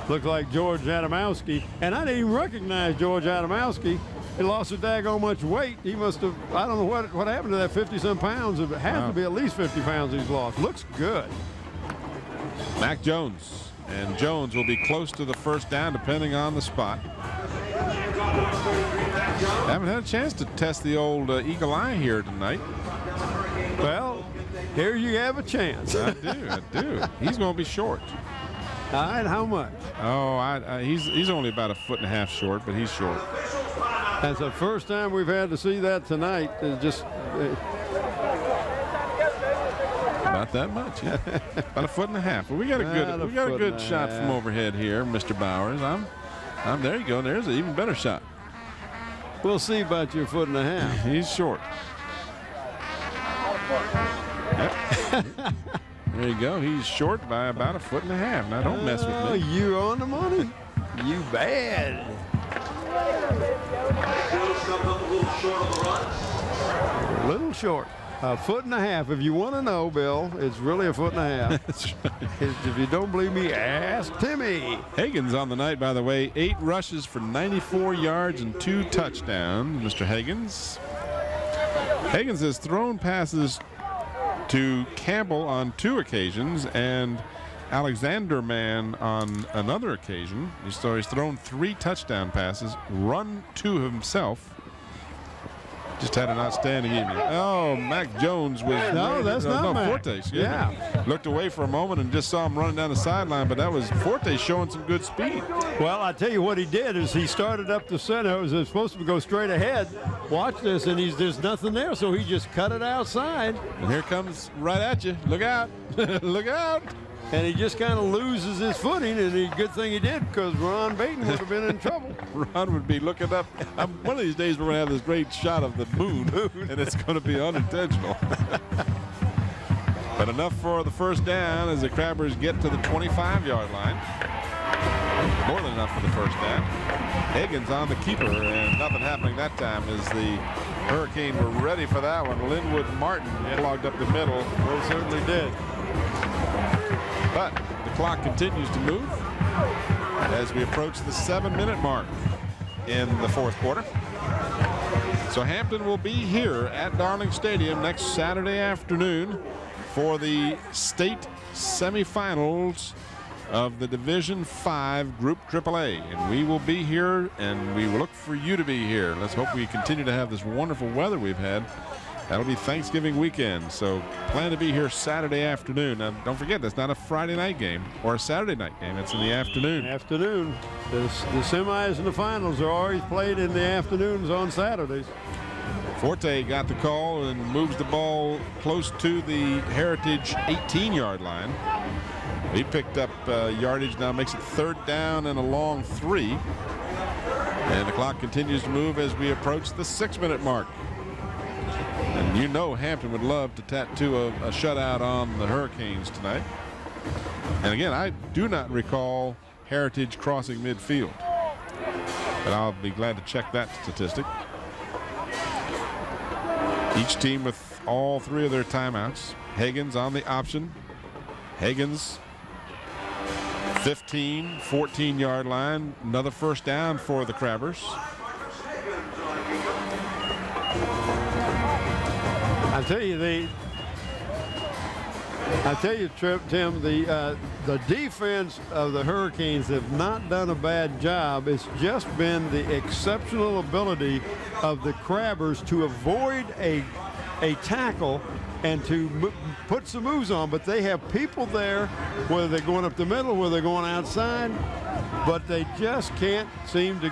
look like George Adamowski, and I didn't even recognize George Adamowski. He lost a daggone much weight. He must have, I don't know what happened to that 50-some pounds. It has to be at least 50 pounds he's lost. Looks good. Mac Jones, and Jones will be close to the 1st down depending on the spot. Haven't had a chance to test the old eagle eye here tonight. Well, here you have a chance. I do. He's going to be short. All right, how much? Oh, he's only about 1.5 feet short, but he's short. That's the first time we've had to see that tonight. Just about that much. Yeah. About 1.5 feet. Well, we got a good shot from overhead here, Mr. Bowers. There you go. There's an even better shot. We'll see about your 1.5 feet. He's short. Yep. There you go. He's short by about 1.5 feet. Now don't mess with me. You on the money? You bad. A little short. 1.5 feet. If you want to know, Bill, it's really 1.5 feet. That's right. If you don't believe me, ask Timmy. Hagen's on the night, by the way. 8 rushes for 94 yards and 2 touchdowns, Mr. Hagens. Hagens has thrown passes to Campbell on 2 occasions and Alexander Mann on another occasion. So he's thrown 3 touchdown passes, run 2 himself. Just had an outstanding evening. Oh, Mac Jones was... No, that's not Mac. Forte. Yeah. Looked away for a moment and just saw him running down the sideline, but that was Forte showing some good speed. Well, I tell you what he did is he started up the center. It was supposed to go straight ahead. Watch this, and there's nothing there, so he just cut it outside. And here comes right at you. Look out. Look out. And he just kind of loses his footing, and good thing he did, because Ron Baton would have been in trouble. Ron would be looking up. One of these days we're going to have this great shot of the moon, and it's going to be unintentional. But enough for the first down as the Crabbers get to the 25-yard line. More than enough for the first down. Higgins on the keeper, and nothing happening that time as the Hurricane were ready for that one. Linwood Martin clogged up the middle. Well, certainly did. But the clock continues to move as we approach the 7-minute mark in the fourth quarter. So Hampton will be here at Darling Stadium next Saturday afternoon for the state semifinals of the Division 5 Group AAA. And we will be here, and we will look for you to be here. Let's hope we continue to have this wonderful weather we've had. That'll be Thanksgiving weekend, so plan to be here Saturday afternoon. Now, don't forget, that's not a Friday night game or a Saturday night game. It's in the afternoon. Afternoon. The semis and the finals are always played in the afternoons on Saturdays. Forte got the call and moves the ball close to the Heritage 18-yard line. He picked up yardage, now makes it 3rd down and a long 3. And the clock continues to move as we approach the 6-minute mark. And you know Hampton would love to tattoo a shutout on the Hurricanes tonight. And again, I do not recall Heritage crossing midfield, but I'll be glad to check that statistic. Each team with all 3 of their timeouts. Higgins on the option. Higgins 15, 14-yard line. Another first down for the Crabbers. I tell you, Tim, the defense of the Hurricanes have not done a bad job. It's just been the exceptional ability of the Crabbers to avoid a tackle and to put some moves on. But they have people there, whether they're going up the middle, whether they're going outside, but they just can't seem to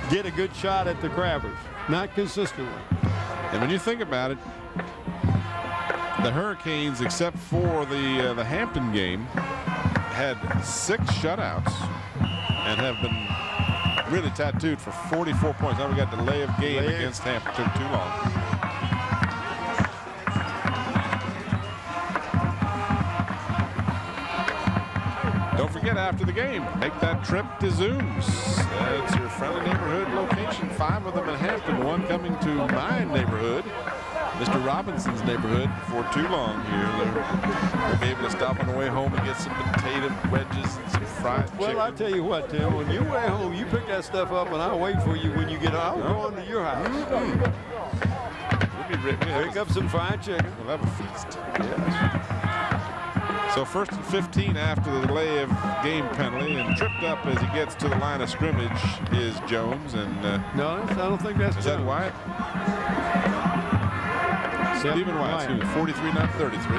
get a good shot at the Crabbers, not consistently. And when you think about it, the Hurricanes, except for the Hampton game, had 6 shutouts and have been really tattooed for 44 points. Now we got delay of game against Hampton. Took too long. Don't forget, after the game, make that trip to Zoom's. It's your friendly neighborhood location. 5 of them in Hampton, 1 coming to my neighborhood, Mr. Robinson's neighborhood, for too long here. We'll be able to stop on the way home and get some potato wedges and some fried chicken. Well, I tell you what, Tim, when you're way home, you pick that stuff up, and I'll wait for you when you get out. I'll go on to your house. We'll be pick up some fried chicken. We'll have a feast. Yes. So 1st and 15 after the delay of game penalty, and tripped up as he gets to the line of scrimmage is Jones. And no, I don't think that's Is that Wyatt? Stephen Wyatt, 43, not 33.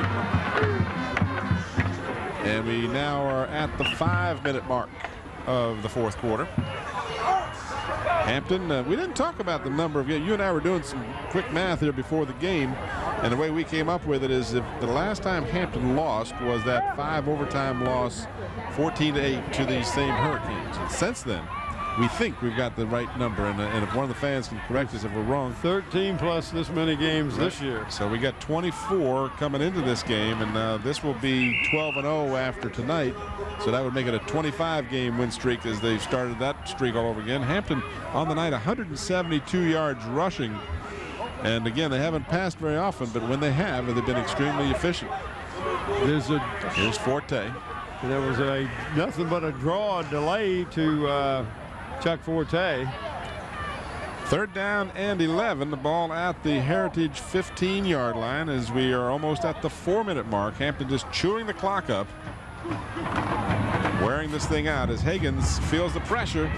And we now are at the 5-minute mark of the fourth quarter. Hampton, we didn't talk about the number of games. You and I were doing some quick math here before the game, and the way we came up with it is if the last time Hampton lost was that 5 overtime loss, 14-8 to these same Hurricanes. And since then, we think we've got the right number, and if one of the fans can correct us if we're wrong. 13 plus this many games this year. So we got 24 coming into this game, and this will be 12-0 after tonight. So that would make it a 25-game win streak as they've started that streak all over again. Hampton on the night, 172 yards rushing. And again, they haven't passed very often, but when they have, they've been extremely efficient. Here's Forte. There was nothing but a draw delay to Chuck Forte. 3rd down and 11. The ball at the Heritage 15-yard line as we are almost at the 4-minute mark. Hampton just chewing the clock up, wearing this thing out as Higgins feels the pressure.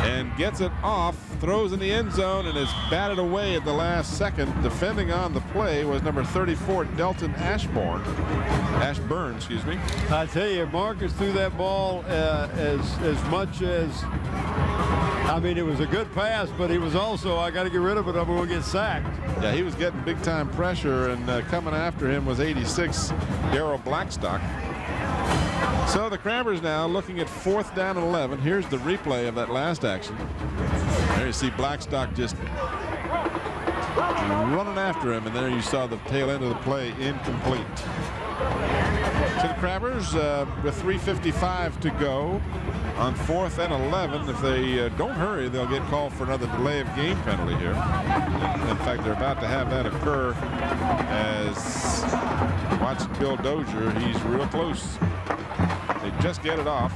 and gets it off, throws in the end zone, and is batted away at the last second. Defending on the play was number 34, Delton Ashburn, excuse me. I tell you, Marcus threw that ball as much as, I mean, it was a good pass, but he was also, I got to get rid of it, I'm going to get sacked. Yeah, he was getting big-time pressure, and coming after him was 86, Darryl Blackstock. So the Crabbers now looking at 4th down and 11. Here's the replay of that last action. There you see Blackstock just running after him, and there you saw the tail end of the play incomplete. So the Crabbers with 3:55 to go on 4th and 11. If they don't hurry, they'll get called for another delay of game penalty here. In fact, they're about to have that occur as watching Bill Dozier. He's real close. They just get it off.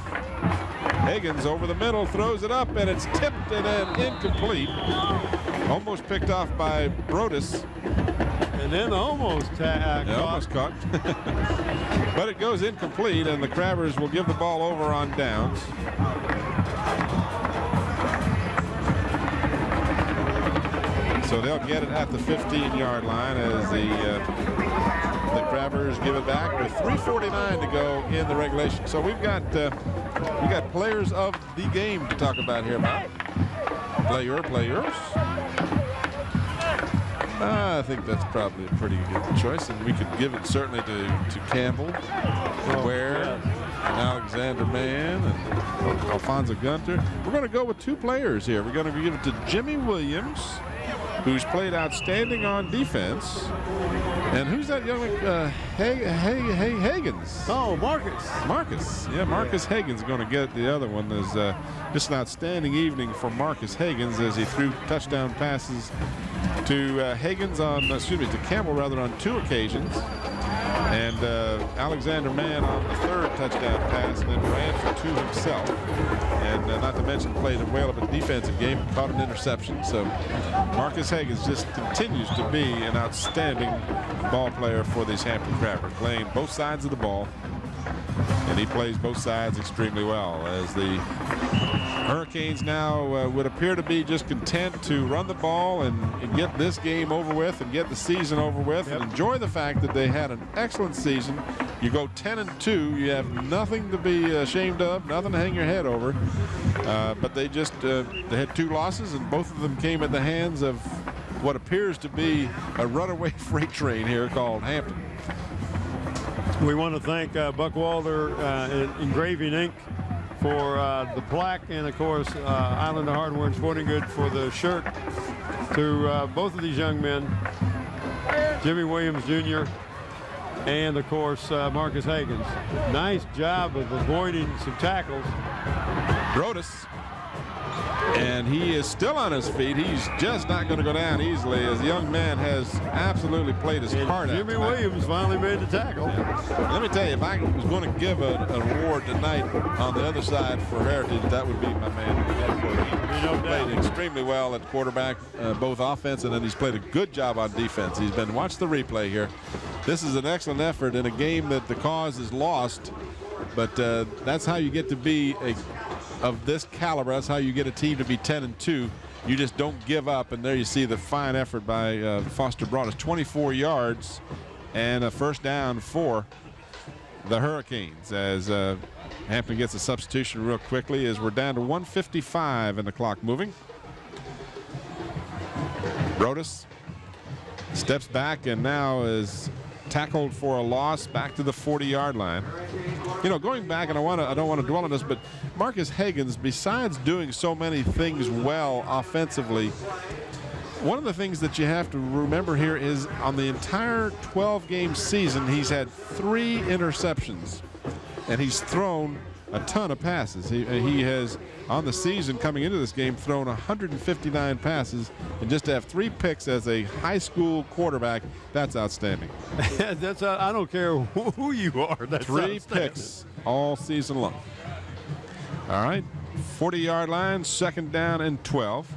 Higgins over the middle, throws it up, and it's tipped and then incomplete. Almost picked off by Brodus. And then almost caught. But it goes incomplete, and the Crabbers will give the ball over on downs. So they'll get it at the 15-yard line as the Crabbers give it back with 3:49 to go in the regulation. So we got players of the game to talk about here, Bob. Players. I think that's probably a pretty good choice, and we could give it certainly to Campbell, Ware, and Alexander Mann, and Alfonso Gunter. We're going to go with 2 players here. We're going to give it to Jimmy Williams, who's played outstanding on defense. And who's that young Higgins? Oh, Marcus. Yeah, Marcus Higgins going to get the other one. There's just an outstanding evening for Marcus Higgins as he threw touchdown passes to to Campbell rather on 2 occasions. And Alexander Mann on the 3rd touchdown pass, and then ran for 2 himself. And not to mention played a whale of a defensive game, caught an interception. So Marcus Higgins just continues to be an outstanding ball player for these Hampton Crabbers, playing both sides of the ball. And he plays both sides extremely well, as the Hurricanes now would appear to be just content to run the ball and get this game over with and get the season over with, and enjoy the fact that they had an excellent season. You go 10-2, you have nothing to be ashamed of, nothing to hang your head over. But they just they had 2 losses, and both of them came at the hands of what appears to be a runaway freight train here called Hampton. We want to thank Buck Walder Engraving Inc. for the plaque, and of course Islander Hardware and Sporting Goods for the shirt to both of these young men, Jimmy Williams Jr. and of course Marcus Higgins. Nice job of avoiding some tackles. Brodus, and he is still on his feet. He's just not going to go down easily, as the young man has absolutely played his heart out. Jimmy Williams finally made the tackle. Yeah. Let me tell you, if I was going to give an award tonight on the other side for Heritage, that would be my man. He played extremely well at quarterback, both offense, and then he's played a good job on defense. He's been, watch the replay here. This is an excellent effort in a game that the cause is lost, but that's how you get to be of this caliber. That's how you get a team to be 10-2. You just don't give up, and there you see the fine effort by Foster Broadus. 24 yards and a 1st down for the Hurricanes, as Hampton gets a substitution real quickly, as we're down to 1:55 and the clock moving. Broadus steps back and now is tackled for a loss back to the 40-yard line. You know, going back, and I don't want to dwell on this, but Marcus Higgins, besides doing so many things well offensively, one of the things that you have to remember here is on the entire 12-game season, he's had 3 interceptions, and he's thrown a ton of passes. He has, on the season coming into this game, thrown 159 passes, and just to have 3 picks as a high school quarterback, that's outstanding. That's I don't care who you are. That's 3 picks all season long. All right, 40-yard line, 2nd down and 12.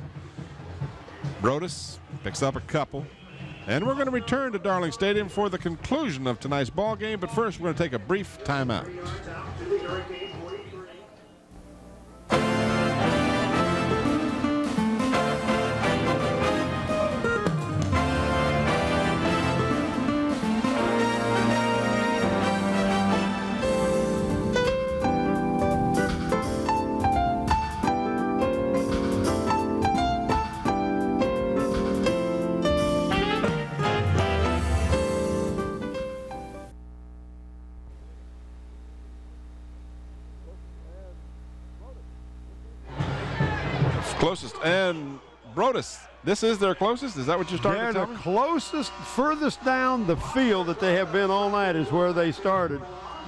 Brodus picks up a couple. And we're going to return to Darling Stadium for the conclusion of tonight's ball game. But first, we're going to take a brief timeout. Closest. And Brodus, this is their closest? Is that what you're starting to tell me? The closest, furthest down the field that they have been all night is where they started,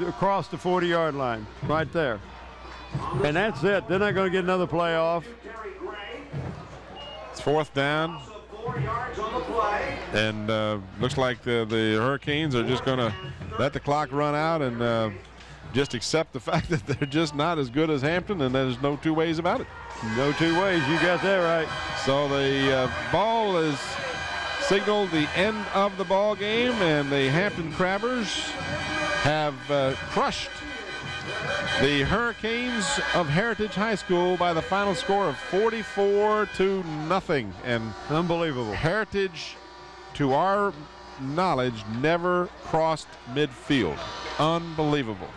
across the 40-yard line, right there. And that's it. They're not going to get another playoff. It's 4th down. And looks like the Hurricanes are just going to let the clock run out and just accept the fact that they're just not as good as Hampton, and there's no two ways about it. No two ways. You got that right. So the ball is signaled the end of the ball game, and the Hampton Crabbers have crushed the Hurricanes of Heritage High School by the final score of 44-0. And unbelievable. Heritage, to our knowledge, never crossed midfield. Unbelievable.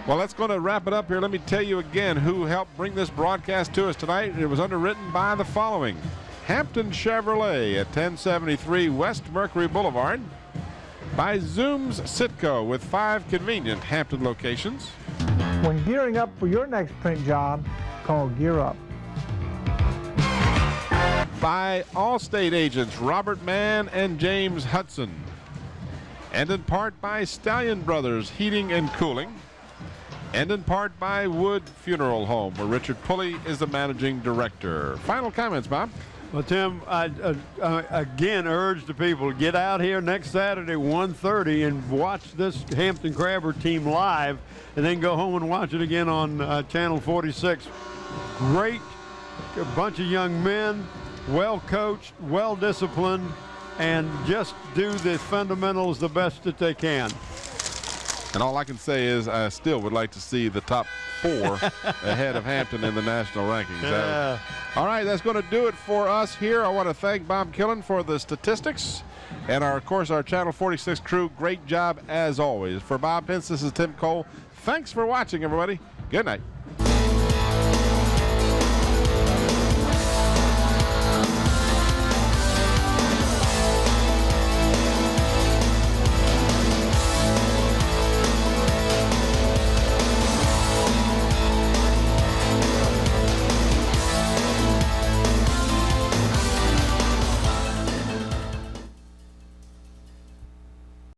Well, that's going to wrap it up here. Let me tell you again who helped bring this broadcast to us tonight. It was underwritten by the following: Hampton Chevrolet at 1073 West Mercury Boulevard, by Zoom's Sitco with 5 convenient Hampton locations. When gearing up for your next print job, call Gear Up. By Allstate agents Robert Mann and James Hudson. And in part by Stallion Brothers Heating and Cooling. And in part by Wood Funeral Home, where Richard Pulley is the managing director. Final comments, Bob? Well, Tim, I again urge the people to get out here next Saturday, 1:30, and watch this Hampton Crabber team live, and then go home and watch it again on Channel 46. Great bunch of young men, well coached, well disciplined, and just do the fundamentals the best that they can. And all I can say is I still would like to see the top 4 ahead of Hampton in the national rankings. Yeah. All right, that's going to do it for us here. I want to thank Bob Killen for the statistics. And, of course, our Channel 46 crew, great job as always. For Bob Pence, this is Tim Cole. Thanks for watching, everybody. Good night.